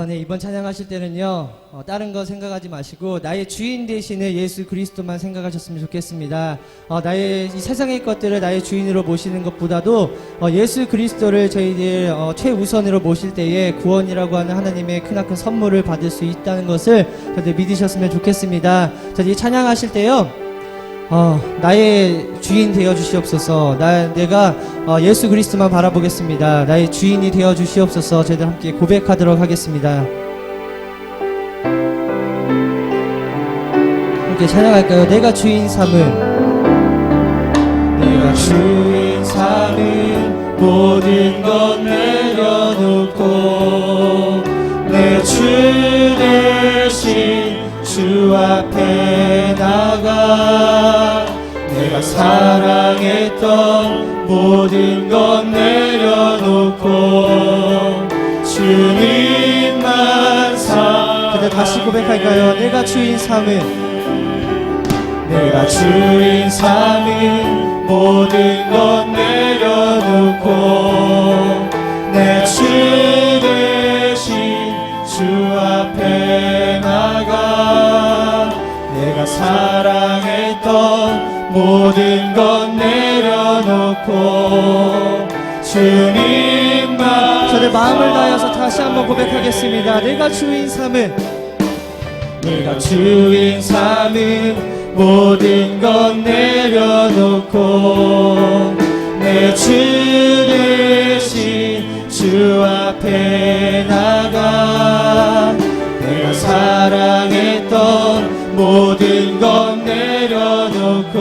네, 이번 찬양하실 때는요, 다른 거 생각하지 마시고, 나의 주인 되시는 예수 그리스도만 생각하셨으면 좋겠습니다. 나의, 이 세상의 것들을 나의 주인으로 모시는 것보다도, 예수 그리스도를 저희들, 최우선으로 모실 때에 구원이라고 하는 하나님의 크나큰 선물을 받을 수 있다는 것을 저희들 믿으셨으면 좋겠습니다. 저희들 찬양하실 때요, 나의 주인 되어 주시옵소서. 내가 예수 그리스도만 바라보겠습니다. 나의 주인이 되어 주시옵소서. 저희들 함께 고백하도록 하겠습니다. 함께 찬양할까요? 내가 주인 삼은 내가 주인 삼은 모든 것 내려놓고 내 주 대신 주 앞에 나가 내가 사랑했던 모든 것 내려놓고 주님만 근데 다시 고백할까요? 내가 주인 삼은 모든 것 내려놓고 내 주 대신 주 앞에 나가 내가 사랑했던 모든 것 내려놓고 주님만 저의 마음을 다하여서 다시 한번 고백하겠습니다. 내가 주인 삼은 모든 것 내려놓고 내 주 대신 주 앞에 나가 내가 사랑했던 모든 것 내려놓고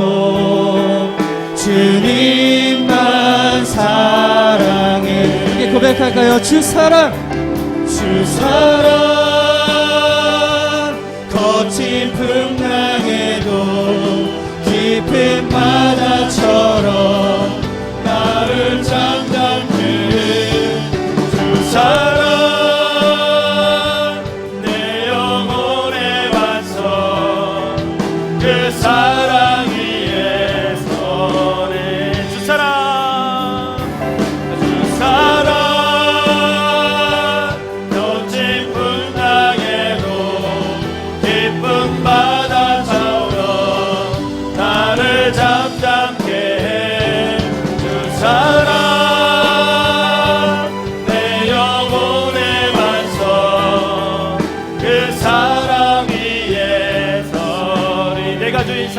주님만 사랑해 함께 고백할까요? 주 사랑 거친 풍랑에도 깊은 바다처럼 나를 잠잠케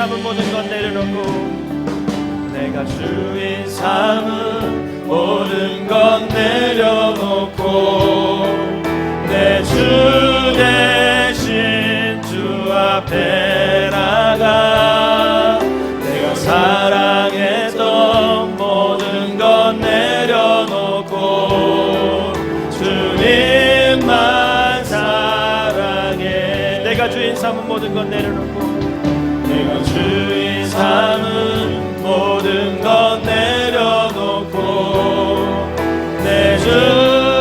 삼은 모든 것 내려놓고 내가 주인 삼은 모든 것 내려놓고 내 주 대신 주 앞에 나가 내가 사랑했던 모든 것 내려놓고 주님만 사랑해. 내가 주인 삼은 모든 것 내려놓고 내가 주인 삼은 모든 것 내려놓고 내 주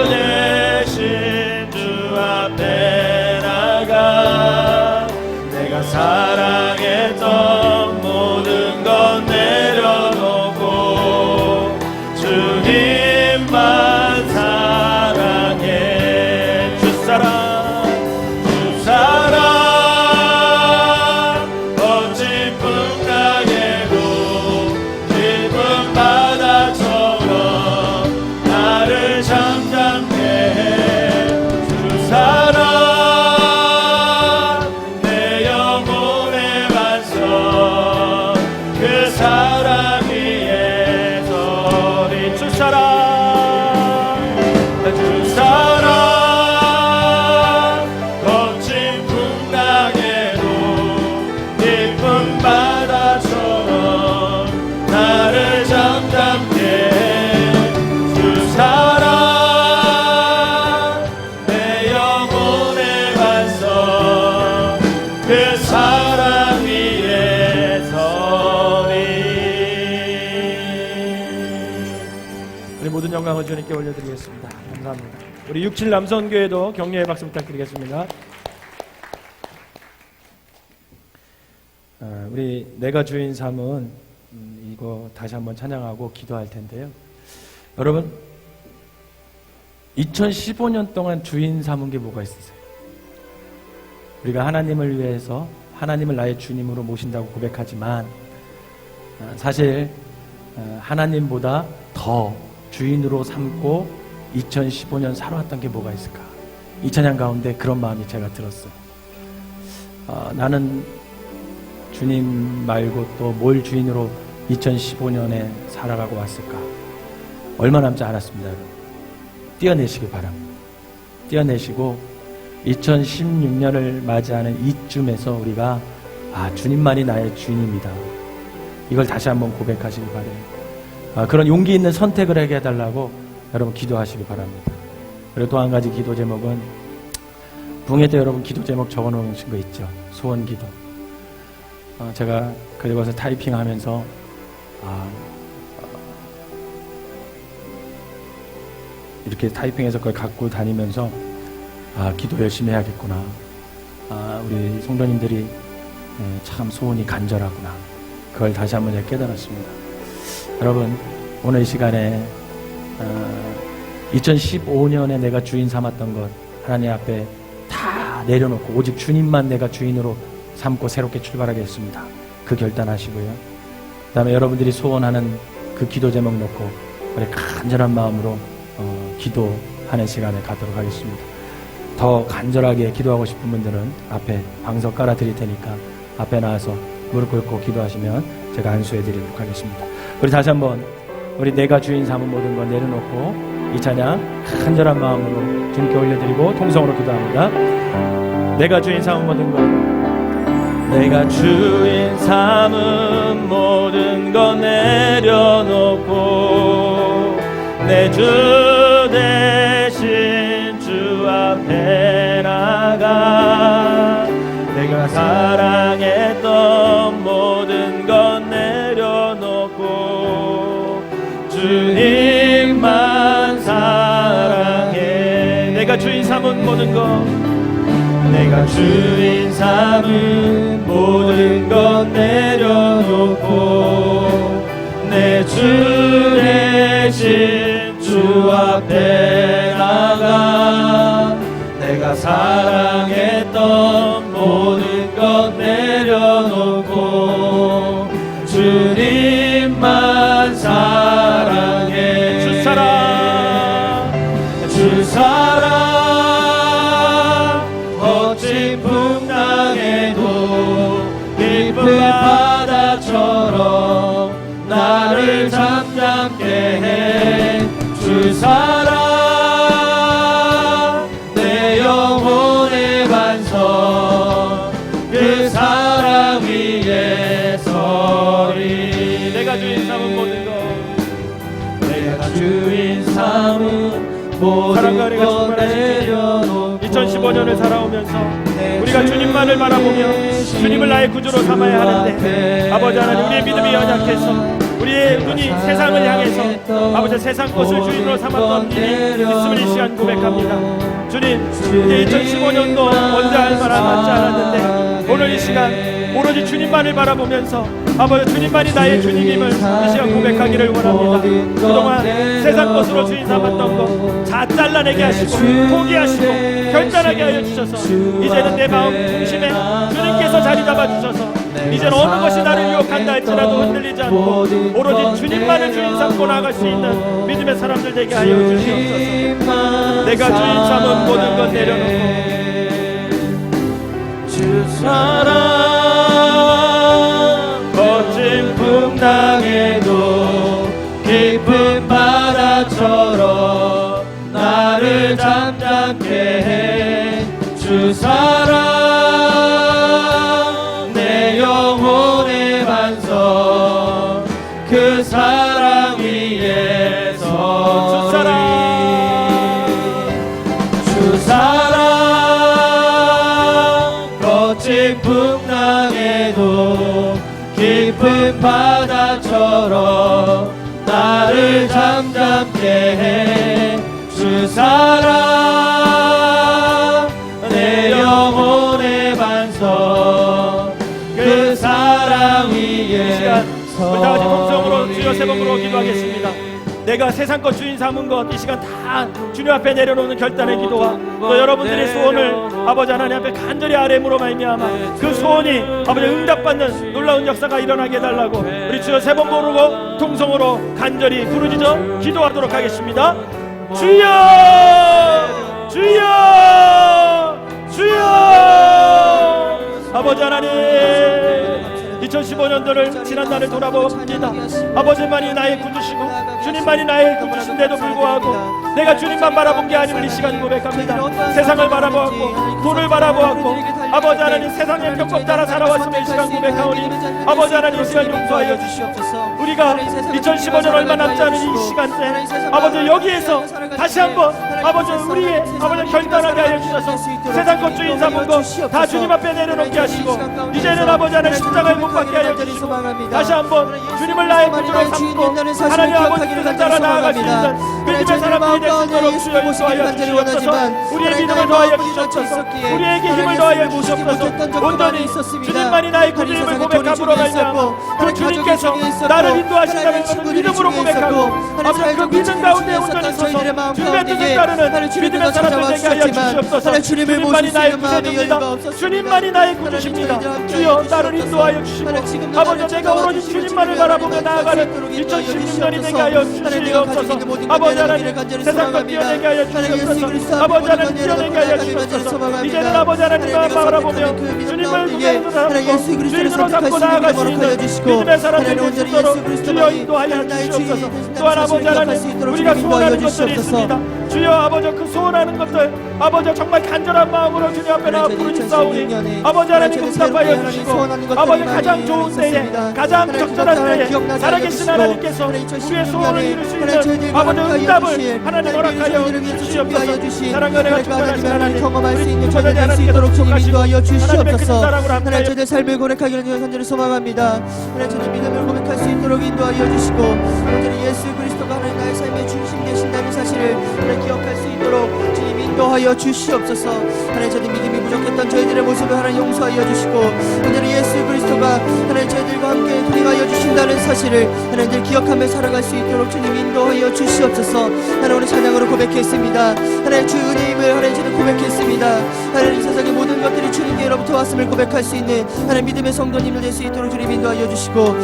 대신 주 앞에 나가 내가 사랑했던 모든 것 내려놓고 주님만 사랑해. 주 사랑 주 사랑 어찌 풍랑에도 깊은 바다처럼 나를 잠잠케 해. 주 사랑 내 영혼의 반석 그 사랑 위에 서리. 주 사랑 주 사랑 거친 풍랑에도 깊은 바다처럼 나를 잠잠케 해. 주 사랑 내 영혼의 반석 그 사랑 위에 서리. 우리 모든 영광을 주님께 올려드리겠습니다. 감사합니다. 우리 67 남성교회도 격려의 박수 부탁드리겠습니다. 우리 내가 주인 삼은 이거 다시 한번 찬양하고 기도할 텐데요. 여러분 2015년 동안 주인 삼은 게 뭐가 있으세요? 우리가 하나님을 위해서 하나님을 나의 주님으로 모신다고 고백하지만 사실 하나님보다 더 주인으로 삼고 2015년 살아왔던 게 뭐가 있을까? 이 찬양 가운데 그런 마음이 제가 들었어요. 나는 주님 말고 또 뭘 주인으로 2015년에 살아가고 왔을까? 얼마 남지 않았습니다. 뛰어내시기 바랍니다. 뛰어내시고 2016년을 맞이하는 이쯤에서 우리가 주님만이 나의 주인입니다. 이걸 다시 한번 고백하시기 바래요. 그런 용기 있는 선택을 하게 해달라고 여러분 기도하시기 바랍니다. 그리고 또 한 가지 기도 제목은 붕에 때 여러분 기도 제목 적어놓으신 거 있죠? 소원 기도. 제가 그리고서 타이핑하면서 이렇게 타이핑해서 그걸 갖고 다니면서 기도 열심히 해야겠구나. 우리 성도님들이 참 소원이 간절하구나. 그걸 다시 한번 깨달았습니다. 여러분 오늘 이 시간에 2015년에 내가 주인 삼았던 것 하나님 앞에 다 내려놓고 오직 주님만 내가 주인으로 삼고 새롭게 출발하겠습니다. 그 결단하시고요. 그 다음에 여러분들이 소원하는 그 기도 제목 놓고 우리 간절한 마음으로 기도하는 시간에 가도록 하겠습니다. 더 간절하게 기도하고 싶은 분들은 앞에 방석 깔아 드릴 테니까 앞에 나와서 무릎 꿇고 기도하시면 제가 안수해 드리도록 하겠습니다. 우리 다시 한번 우리 내가 주인 삼은 모든 것 내려놓고 이 찬양 간절한 마음으로 주님께 올려드리고 통성으로 기도합니다. 내가 주인 삼은 모든 것 내가 주인 삼은 모든 것 내려놓고 내 주 대신 주 앞에 나가 내가 사랑했던 모든 것 내려놓고 주님만 사랑해. 내가 주인 삼은 모든 것 내가 주인 삼은 모든 것 내려놓고 내 주 대신 주 앞에 나가 내가 사랑했던 모든 것 내려놓고 주님만 사랑해. 주 사랑 주 사랑 어찌 풍랑에도 깊은 바다 25년을 살아오면서 우리가 주님만을 바라보며 주님을 나의 구주로 삼아야 하는데 아버지 하나님 우리의 믿음이 연약해서 우리의 눈이 세상을 향해서 아버지 세상 것을 주인으로 삼았던 일이 있음을 이 시간 고백합니다. 주님 이제 2015년도 언제 할 만한 맞지 않았는데 오늘 이 시간 오로지 주님만을 바라보면서 아버지 주님만이 나의 주님임을 이 시간 고백하기를 원합니다. 그동안 세상 것으로 주인 삼았던 것 다 잘라내게 하시고 포기하시고 결단하게 하여 주셔서 이제는 내 마음 중심에 주님께서 자리 잡아주셔서 이제는 어느 것이 나를 유혹한다 할지라도 흔들리지 않고 오로지 주님만을 주인 삼고 나아갈 수 있는 믿음의 사람들 되게 하여 주시옵소서. 내가 주인 삼은 모든 것 내려놓고 주 사랑 거친 풍랑에도 깊은 바다처럼 나를 잠잠케 해 주 사랑 내 영혼의 반석 그 사랑 위에서 주 사랑 거친 풍랑에도 깊은 바다처럼 나를 잠잠케 해 주 사랑 내 영혼의 반석 그 사랑 위에 우리 다 같이 통성으로 주여 세 번으로 기도하겠습니다. 내가 세상 것 주인 삼은 것 이 시간 다 주님 앞에 내려놓는 결단의 기도와 또 여러분들의 소원을 아버지 하나님 앞에 간절히 아뢰므로 말미암아 그 소원이 아버지 응답받는 놀라운 역사가 일어나게 해달라고 우리 주여 세 번 부르고 통성으로 간절히 부르짖어 기도하도록 하겠습니다. 주여 주여 주여 아버지 하나님 2015년도를 지난 날을 돌아봅니다. 아버지만이 나의 구주시고 주님만이 나의 구주신데도 불구하고 내가 주님만 바라본 게 아님을 이 시간 고백합니다. 세상을 바라보았고 돈을 바라보았고 아버지 하나님 세상의 벽법 따라 살아왔음을 이 시간 고백하오니 아버지 하나님 이 시간 용서하여 주시옵소서. 우리가 2015년 얼마 남지 않은 이 시간대 아버지 여기에서 다시 한번 아버지 우리의 아버지 결단하게 하여 주셔서 세상 것 주인 삼은 것 다 주님 앞에 내려놓게 하시고 이제는 아버지 하나님 십자가에 못 박게 하여 주시고 다시 한번 주님을 나의 구주로 삼고 하나님 아버지를 따라 나아갈 수 있는 믿음의 사람들이 될 수 있도록 주여 인도하여 주시옵소서. 우리의 믿음을 더하여 주시옵소서. 우리에게 힘을 더하여 주시옵소서. 온전히 주님만이 나의 구주임을 고백함으로 말미암아 그 주님께서 나를 인도하신다는 것을 믿음으로 고백하고 아버지 그 믿음 가운데 온전히 서서 주님의 뜻을 따르는 믿음의 사람들 되게 하여 주시옵소서. 주님만이 나의 구주입니다. 주님만이 나의 구주십니다. 주여 나를 인도하여 주시고 아버지 내가 오로지 주님만을 바라보며 나아가는 2016년이 되게 하여 주시옵소서. 아버지 하나님 세상 것 뛰어내게 하여 주시옵소서. 아버지 하나님 뛰어내게 하여 주시옵소서. 이제는 아버지 하나님만 바라보며 주님을 주인으로 삼고 주인으로 삼고 나아갈 수 있는 믿음의 사람들이 될 수 있도록 주여 인도하여 주시옵소서. 또한 아버지 하나님 우리가 소원하는 것들이 있습니다. 주여 아버지 그 소원하는 것들 아버지 정말 간절한 마음으로 주님 앞에 나와 부르짖사오니 아버지 하나님 응답하여 주시고 아버지 가장 좋은 때에 가장 적절한 때에 살아계신 하나님께서 우리의 소원을 이룰 수 있는 아버지 응답을 하나님 허락하여 주시옵소서. 사랑과 은혜가 충만하신 하나님 경험할 수 있는 우리 저희들 될수 있도록 주님 인도하여 주시옵소서. 사랑으로 하나님 함께 저희들 삶을 고백하기를 간절히 소망합니다. 하나님 저희들 믿음을 고백할 수 있도록 인도하여 주시고 오늘 예수 그리스도가 하나님 나의 삶의 중심 되신다는 사실을 하나님 기억할 수 있도록 주님 인도하여 주시옵소서. 하나님 저희들 믿음이 부족했던 저희들의 모습을 하나님 용서하여 주시고 오늘 예수 그리스도가 하나님 저희들과 함께 동행하여 주신다는 사실을 하나님들 기억하며 살아갈 수 있도록 주님 인도하여 주시옵소서. 하나님 오늘 찬양으로 고백했습니다. 하나님 주 은혜임을 하나님 저희들 고백했습니다. 하나님 이 세상의 모든 것들이 주님께로부터 왔음을 고백할 수 있는 하나님 믿음의 성도님들 될 수 있도록 주님 인도하여 주시고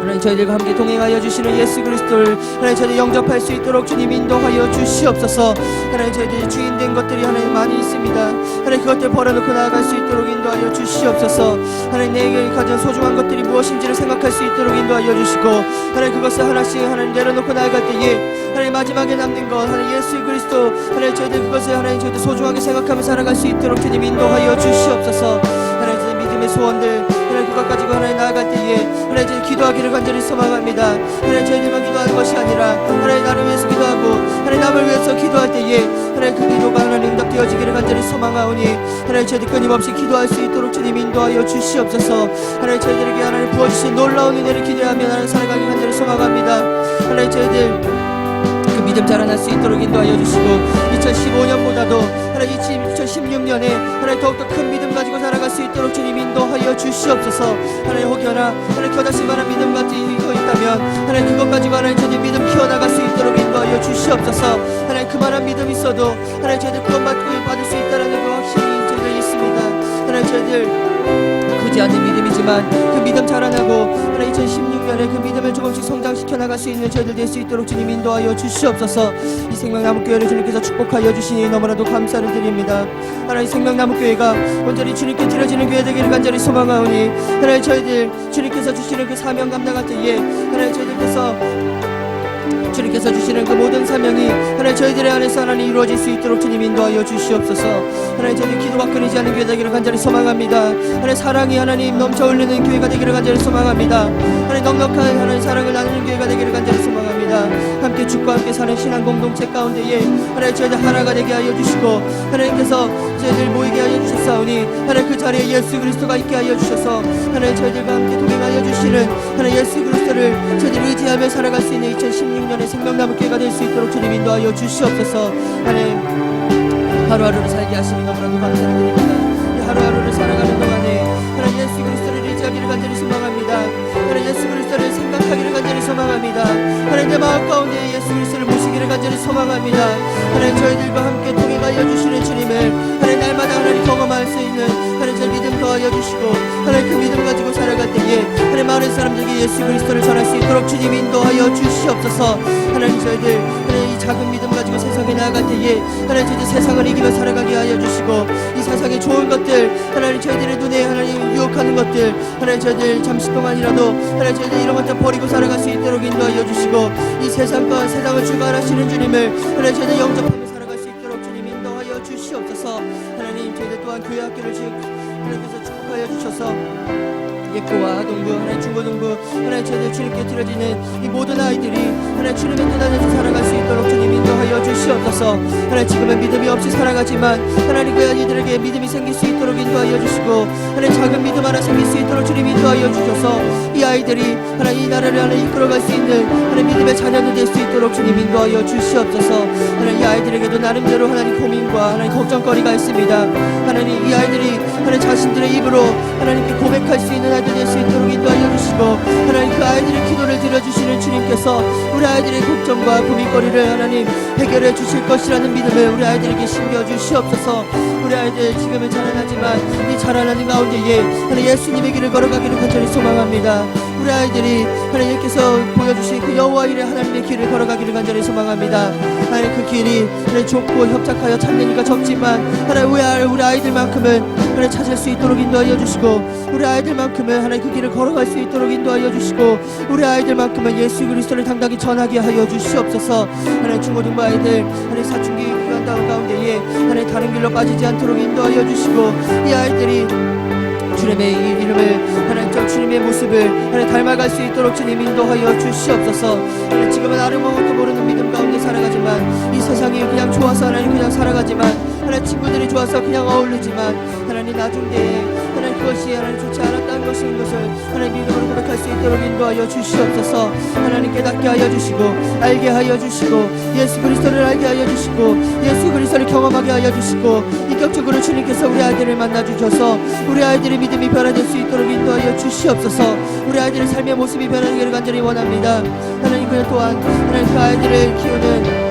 하나님 저희들과 함께 동행하여 주시는 예수 그리스도를 하나님 저희들 영접할 수 있도록 주님 인도하여 주시옵소서. 하나님 저희들이 주인된 것들이 하나님 많이 있습니다. 하나님 그것들 버려놓고 나아갈 수 있도록 인도하여 주시옵소서. 하나님 내게 가장 소중한 것들이 무엇인지를 생각할 수 있도록 인도하여 주시고 하나님 그것을 하나씩 하나님 내려놓고 나아갈 때에 하나님 마지막에 남는 것 하나님 예수 그리스도 하나님 저희들 그것을 하나님 저희들 소중하게 생각하며 살아갈 수 있도록 주님 인도하여 주시옵소서. 하나님 저희들 믿음의 소원들 하나님 그것 가지고 하나님 나아갈 때에 하나님 저희들 기도하기를 간절히 소망합니다. 하나님 저희들만 기도하는 것이 아니라 하나님 나를 위해서 기도하고 하나님 남을 위해서 기도할 때에 하나님 그 기도가 하나님 응답되어지기를 간절히 소망합니다. 소망하오니 하나님 저희들 끊임없이 기도할 수 있도록 주님 인도하여 주시옵소서. 하나님 저희들에게 하나님 부어주신 놀라운 은혜를 기대하며 하나님 살아가기 간절히 소망합니다. 하나님 저희들 그 믿음 자라날 수 있도록 인도하여 주시고 2015년보다도 하나님 2016년에 하나님 더욱더 큰 믿음 가지고 살아갈 수 있도록 주님 인도하여 주시옵소서. 하나님 혹여나 하나님 겨자씨 만한 믿음 가지고 있다면 하나님 그것 가지고 하나님 저희들 믿음 키워나갈 수 있도록 인도하여 주시옵소서. 하나님 그만한 믿음 있어도 하나님 저희들 구원받고 받을 수 있다는 그 확신이 저희들 있습니다. 하나님 저희들 크지 않는 믿음이지만 그 믿음 자라나고 하나님 2016년에 그 믿음을 조금씩 성장시켜 나갈 수 있는 저희들 될 수 있도록 주님 인도하여 주시옵소서. 이 생명나무교회를 주님께서 축복하여 주시니 너무나도 감사를 드립니다. 하나님 생명나무교회가 온전히 주님께 드려지는 교회 되기를 간절히 소망하오니 하나님 저희들 주님께서 주시는 그 사명 감당할 때에 하나님 저희들께서 주님께서 주시는 그 모든 사명이 하나님 저희들의 안에서 하나님 이루어질 수 있도록 주님 인도하여 주시옵소서. 하나님 저희들 기도가 끊이지 않는 교회 되기를 간절히 소망합니다. 하나님 사랑이 하나님 넘쳐 흘리는 교회가 되기를 간절히 소망합니다. 하나님 넉넉한 하나님 사랑을 나누는 교회가 되기를 간절히 소망합니다. 함께 주과 함께 사는 신앙 공동체 가운데에 하나님 저희들 하나가 되게 하여 주시고 하나님께서 저희들 모이게 하여 주셨사오니 하나님 그 자리에 예수 그리스도가 있게 하여 주셔서 하나님 저희들과 함께 동행하여 주시는 하나님 예수 그리스도를 저희들 의지하며 살아갈 수 있는 2016년의 생명나무 교회가 될 수 있도록 주님 인도하여 주시옵소서. 하나님 하루하루를 살게 하시니 너무나도 감사를 드립니다. 이 하루하루를 살아가는 동안에 하나님 예수 그리스도를 의지하기를 간절히 소망합니다. 하나님 예수 그리스도를 생각하기를 간절히 소망합니다. 하나님 내 마음 가운데 예수 그리스도를 모시기를 간절히 소망합니다. 하나님 저희들과 함께 동행하여 주시는 주님을 하나님 날마다 하나님 경험할 수 있는 하나님 저 믿음 더하여 주시고 하나님 그 믿음 가지고 살아갈 때에 하나님 많은 사람들에게 예수 그리스도를 전할 수 있도록 주님 인도하여 주시옵소서. 하나님 저희들 하나님 이 작은 믿음 가지고 세상에 나아갈 때에 하나님 저희들 세상을 이기며 살아가게 하여 주시고 이 세상의 좋은 것들 하나님 저희들의 눈에 하나님 유혹하는 것들 하나님 저희들 잠시 동안이라도 하나님 저희들 이런 것들 버리고 살아갈 수 있도록 인도하여 주시고 이 세상과 세상을 주관하시는 주님을 하나님 저희들 영접하며 살아갈 수 있도록 주님 인도하여 주시옵소서. 하나님 저희들 또한 교회 학교를 하나님께서 축복하여 주셔서 예코와 아동부 하나님 중고등부 하나님 저희들 주님께 드려지는 이 모든 아이들이 하나님 주님의 뜻 안에서 살아갈 수 있도록 주님 인도하여 주시옵소서. 하나님 지금은 믿음이 없이 살아가지만 하나님 그 아이들에게 믿음이 생길 수 있도록 인도하여 주시고 하나님 작은 믿음 하나 생길 수 있도록 주님 인도하여 주셔서 이 아이들이 하나님 이 나라를 하나님 이끌어갈 수 있는 하나님 믿음의 자녀들 될 수 있도록 주님 인도하여 주시옵소서. 하나님 이 아이들에게도 나름대로 하나님 고민과 하나님 걱정거리가 있습니다. 하나님 이 아이들이 하나님 자신들의 입으로 하나님께 고백할 수 있는 아이들 될 수 있도록 인도하여 주시고 하나님 그 아이들의 기도를 들어주시는 주님께서 우리 아이들의 걱정과 고민거리를 하나님 해결해 주실 것이라는 믿음을 우리 아이들에게 심겨주시옵소서. 우리 아이들 지금은 자라나지만 이 자라나는 가운데에 하나님 예수님의 길을 걸어가기를 간절히 소망합니다. 우리 아이들이 하나님께서 보여주신 그 여호와 이레 하나님의 길을 걸어가기를 간절히 소망합니다. 하나님 그 길이 하나님 좁고 협착하여 찾는 이가 적지만 하나님 우리 아이들만큼은 하나님 찾을 수 있도록 인도하여 주시고 우리 아이들만큼은 하나님 그 길을 걸어갈 수 있도록 인도하여 주시고 우리 아이들만큼은 예수 그리스도를 당당히 전하게 하여 주시옵소서. 하나님 중고등부 아이들 하나님 사춘기 기간 가운데에 하나님 다른 길로 빠지지 않도록 인도하여 주시고 이 아이들이 주님의 이 이름을 하나님 저 주님의 모습을 하나님 닮아갈 수 있도록 주님 인도하여 주시옵소서. 하나님 지금은 아무것도 모르는 믿음 가운데 살아가지만 이 세상이 그냥 좋아서 하나님 그냥 살아가지만 하나님 친구들이 좋아서 그냥 어울리지만 하나님 나중에 하나님 그것이 하나님 좋지 않았다는 것인 것을 하나님 믿음으로 고백할 수 있도록 인도하여 주시옵소서. 하나님 깨닫게 하여 주시고 알게 하여 주시고 예수 그리스도를 알게 하여 주시고 예수 그리스도를 경험하게 하여 주시고 인격적으로 주님께서 우리 아이들을 만나 주셔서 우리 아이들의 믿음이 변화될 수 있도록 인도하여 주시옵소서. 우리 아이들의 삶의 모습이 변하기를 간절히 원합니다. 하나님 그 또한 하나님 그 아이들을 키우는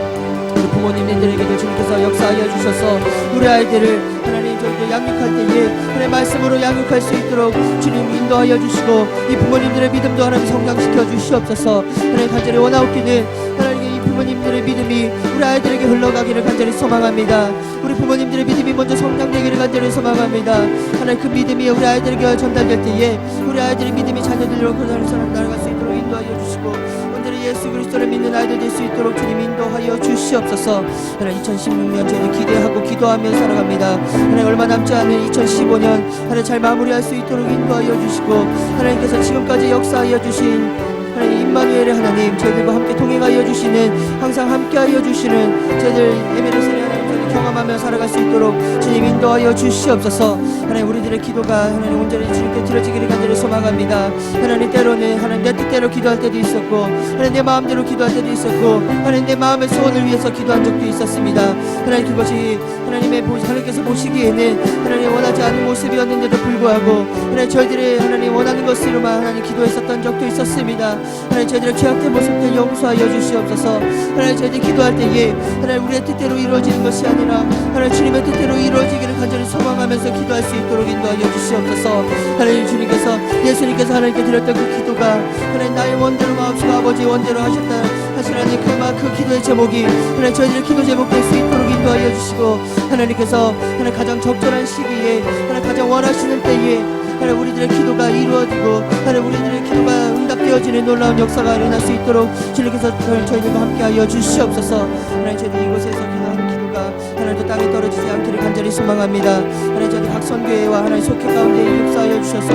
우리 부모님들에게도 주님께서 역사하여 주셔서 우리 아이들을 하나님 저희들 양육할 때에 하나님 말씀으로 양육할 수 있도록 주님 인도하여 주시고 이 부모님들의 믿음도 하나님 성장시켜 주시옵소서. 하나님 간절히 원하옵기는 하나님 이 부모님들의 믿음이 우리 아이들에게 흘러가기를 간절히 소망합니다. 우리 부모님들의 믿음이 먼저 성장되기를 간절히 소망합니다. 하나님 그 믿음이 우리 아이들에게 전달될 때에 우리 아이들의 믿음이 자녀들로 나아갈 수 있도록 인도하여 주시고 예수 그리스도를 믿는 아이들 될 수 있도록 주님 인도하여 주시옵소서. 하나님 2016년 저희들 기대하고 기도하며 살아갑니다. 하나님 얼마 남지 않은 2015년 하나님 잘 마무리할 수 있도록 인도하여 주시고 하나님께서 지금까지 역사하여 주신 하나님 임마누엘의 하나님 저희들과 함께 동행하여 주시는 항상 함께하여 주시는 저희들 예배를 하나님 경험하며 살아갈 수 있도록 주님 인도하여 주시옵소서. 하나님 우리들의 기도가 하나님 온전히 주님께 드려지기를 간절히 소망합니다. 하나님 때로는 하나님 내 뜻대로 기도할 때도 있었고 하나님 내 마음대로 기도할 때도 있었고 하나님 내 마음의 소원을 위해서 기도한 적도 있었습니다. 하나님 그것이 하나님께서 보시기에는 하나님 원하지 않는 모습이었는데도 불구하고 하나님 저희들이 하나님 원하는 것으로만 하나님 기도했었던 적도 있었습니다. 하나님 저희들의 죄악된 모습들 용서하여 주시옵소서. 하나님 저희들이 기도할 때에 하나님 우리의 뜻대로 이루어지는 것이 아니라 하나님 주님의 뜻대로 이루어지기를 간절히 소망하면서 기도할 수 있도록 인도하여 주시옵소서. 하나님 주님께서 예수님께서 하나님께 드렸던 그 기도가 하나님 나의 원대로 마옵시고 아버지의 원대로 하시라니 그 기도의 제목이 하나님 저희들의 기도 제목 될 수 있도록 인도하여 주시고 하나님께서 하나님 가장 적절한 시기에 하나님 가장 원하시는 때에 하나님 우리들의 기도가 이루어지고 하나님 우리들의 기도가 응답되어지는 놀라운 역사가 일어날 수 있도록 주님께서 저희들과 함께하여 주시옵소서. 하나님 저희들 이곳에서 기도하는 기도가 하나님도 땅에 떨어지지 않기를 간절히 소망합니다. 하나님 저희들 각 선교회와 하나님 속회 가운데 역사하여 주셔서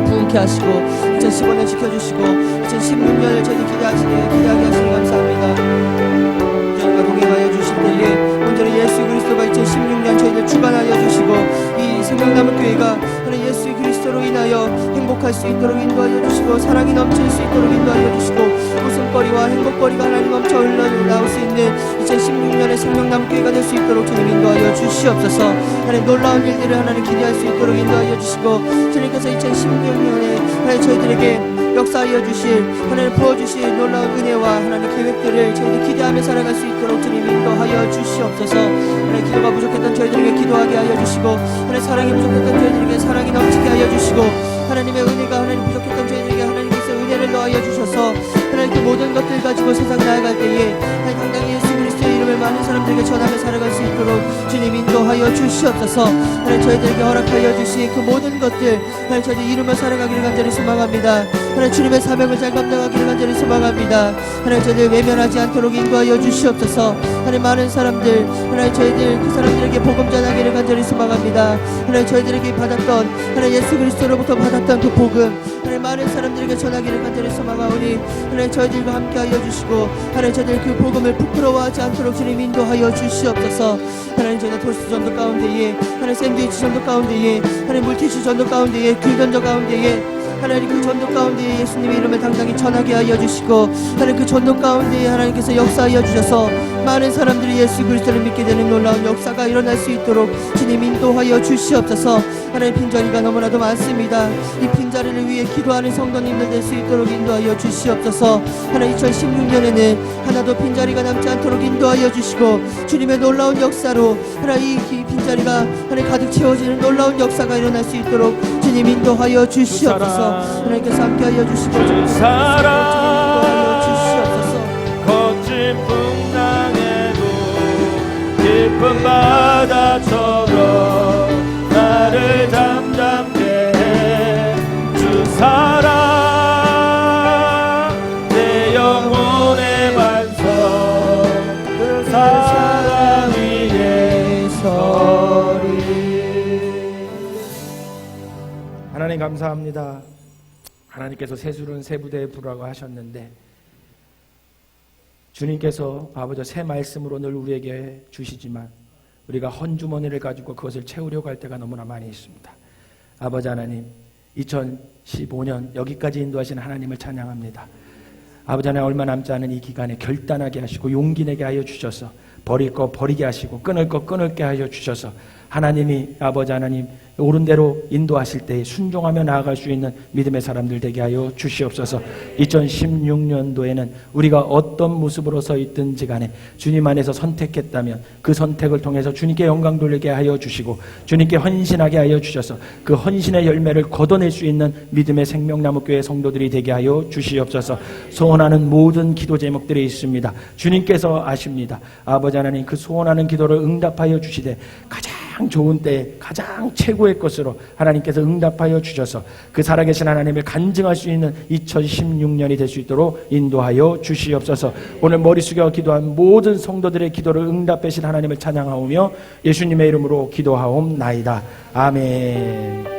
부흥케 하시고 2015년 지켜주시고 2016년을 저희들 기대하게 하시니 감사합니다. 저희가 동행하여 주실 때에 온전히 예수 그리스도가 2016년 저희들 주관하여 주시고 이 생명나무 교회가 하나님 예수 그리스도로 인하여 행복할 수 있도록 인도하여 주시고 사랑이 넘칠 수 있도록 인도하여 주시고 웃음거리와 행복거리가 하나님 넘쳐 흘러나올 수 있는 2016년의 생명나무 교회가 될 수 있도록 주님 인도하여 주시옵소서. 하나님 놀라운 일들을 하나님 기대할 수 있도록 인도하여 주시고 주님께서 2016년에 하나님 저희들에게 역사하여 주실 하나님 부어주실 놀라운 은혜와 하나님 계획들을 저희들 기대하며 살아갈 수 있도록 주님 인도하여 주시옵소서. 하나님 기도가 부족했던 저희들에게 기도하게 하여 주시고 하나님 사랑이 부족했던 저희들에게 사랑이 넘치게 하여 주시고 하나님의 은혜가 하나님 부족했던 저희들에게 하나님께서 은혜를 더하여 주셔서 하나님 그 모든 것들 가지고 세상 나아갈 때에 하나님 당당히 예수 그리스도의 이름을 많은 사람들에게 전하며 살아갈 수 있도록 주님 인도하여 주시옵소서. 하나님 저희들에게 허락하여 주신 그 모든 것들 하나님 저희들 이루며 살아가기를 간절히 소망합니다. 하나님 주님의 사명을 잘 감당하기를 간절히 소망합니다. 하나님 저희들 외면하지 않도록 인도하여 주시옵소서. 하나님 많은 사람들 하나님 저희들 그 사람들에게 복음 전하기를 간절히 소망합니다. 하나님 저희들에게 받았던 하나님 예수 그리스도로부터 받았던 그 복음 하나님 많은 사람들에게 전하기를 간절히 소망하오니 하나님 저희들과 함께하여 주시고 하나님 저희들 그 복음을 부끄러워하지 않도록 주님 인도하여 주시옵소서. 하나님 저희가 토스트 전도 가운데에 하나님 샌드위치 전도 가운데에 하나님 물티슈 전도 가운데에 귤 전도 가운데에 하나님 그 전도 가운데 예수님의 이름을 당당히 전하게 하여 주시고 하나님 그 전도 가운데 하나님께서 역사하여 주셔서 많은 사람들이 예수 그리스도를 믿게 되는 놀라운 역사가 일어날 수 있도록 주님 인도하여 주시옵소서. 하나님 빈자리가 너무나도 많습니다. 이 빈자리를 위해 기도하는 성도님들 될 수 있도록 인도하여 주시옵소서. 하나님 2016년에는 하나도 빈자리가 남지 않도록 인도하여 주시고 주님의 놀라운 역사로 하나님 이 빈자리가 하나님 가득 채워지는 놀라운 역사가 일어날 수 있도록 주님 인도하여 주시옵소서. 하나님께서 함께하여 주시고 주님 인도하여 주시옵소서. 거친 풍랑에도 깊은 바다처럼 나를 잠잠케 해 주 사랑 내 영혼의 반석 그 사랑 위에 서리. 하나님 감사합니다. 하나님께서 세술은 세 부대에 부라고 하셨는데 주님께서 아버지 새 말씀으로 늘 우리에게 주시지만 우리가 헌주머니를 가지고 그것을 채우려고 할 때가 너무나 많이 있습니다. 아버지 하나님 2015년 여기까지 인도하신 하나님을 찬양합니다. 아버지 하나님 얼마 남지 않은 이 기간에 결단하게 하시고 용기 내게 하여 주셔서 버릴 거 버리게 하시고 끊을 거 끊을게 하여 주셔서 하나님이 아버지 하나님 옳은 대로 인도하실 때 순종하며 나아갈 수 있는 믿음의 사람들 되게 하여 주시옵소서. 2016년도에는 우리가 어떤 모습으로 서 있든지 간에 주님 안에서 선택했다면 그 선택을 통해서 주님께 영광 돌리게 하여 주시고 주님께 헌신하게 하여 주셔서 그 헌신의 열매를 걷어낼 수 있는 믿음의 생명나무교회 성도들이 되게 하여 주시옵소서. 소원하는 모든 기도 제목들이 있습니다. 주님께서 아십니다. 아버지 하나님 그 소원하는 기도를 응답하여 주시되 가장 좋은 때에 가장 최고의 것으로 하나님께서 응답하여 주셔서 그 살아계신 하나님을 간증할 수 있는 2016년이 될 수 있도록 인도하여 주시옵소서. 오늘 머리 숙여 기도한 모든 성도들의 기도를 응답하신 하나님을 찬양하오며 예수님의 이름으로 기도하옵나이다. 아멘.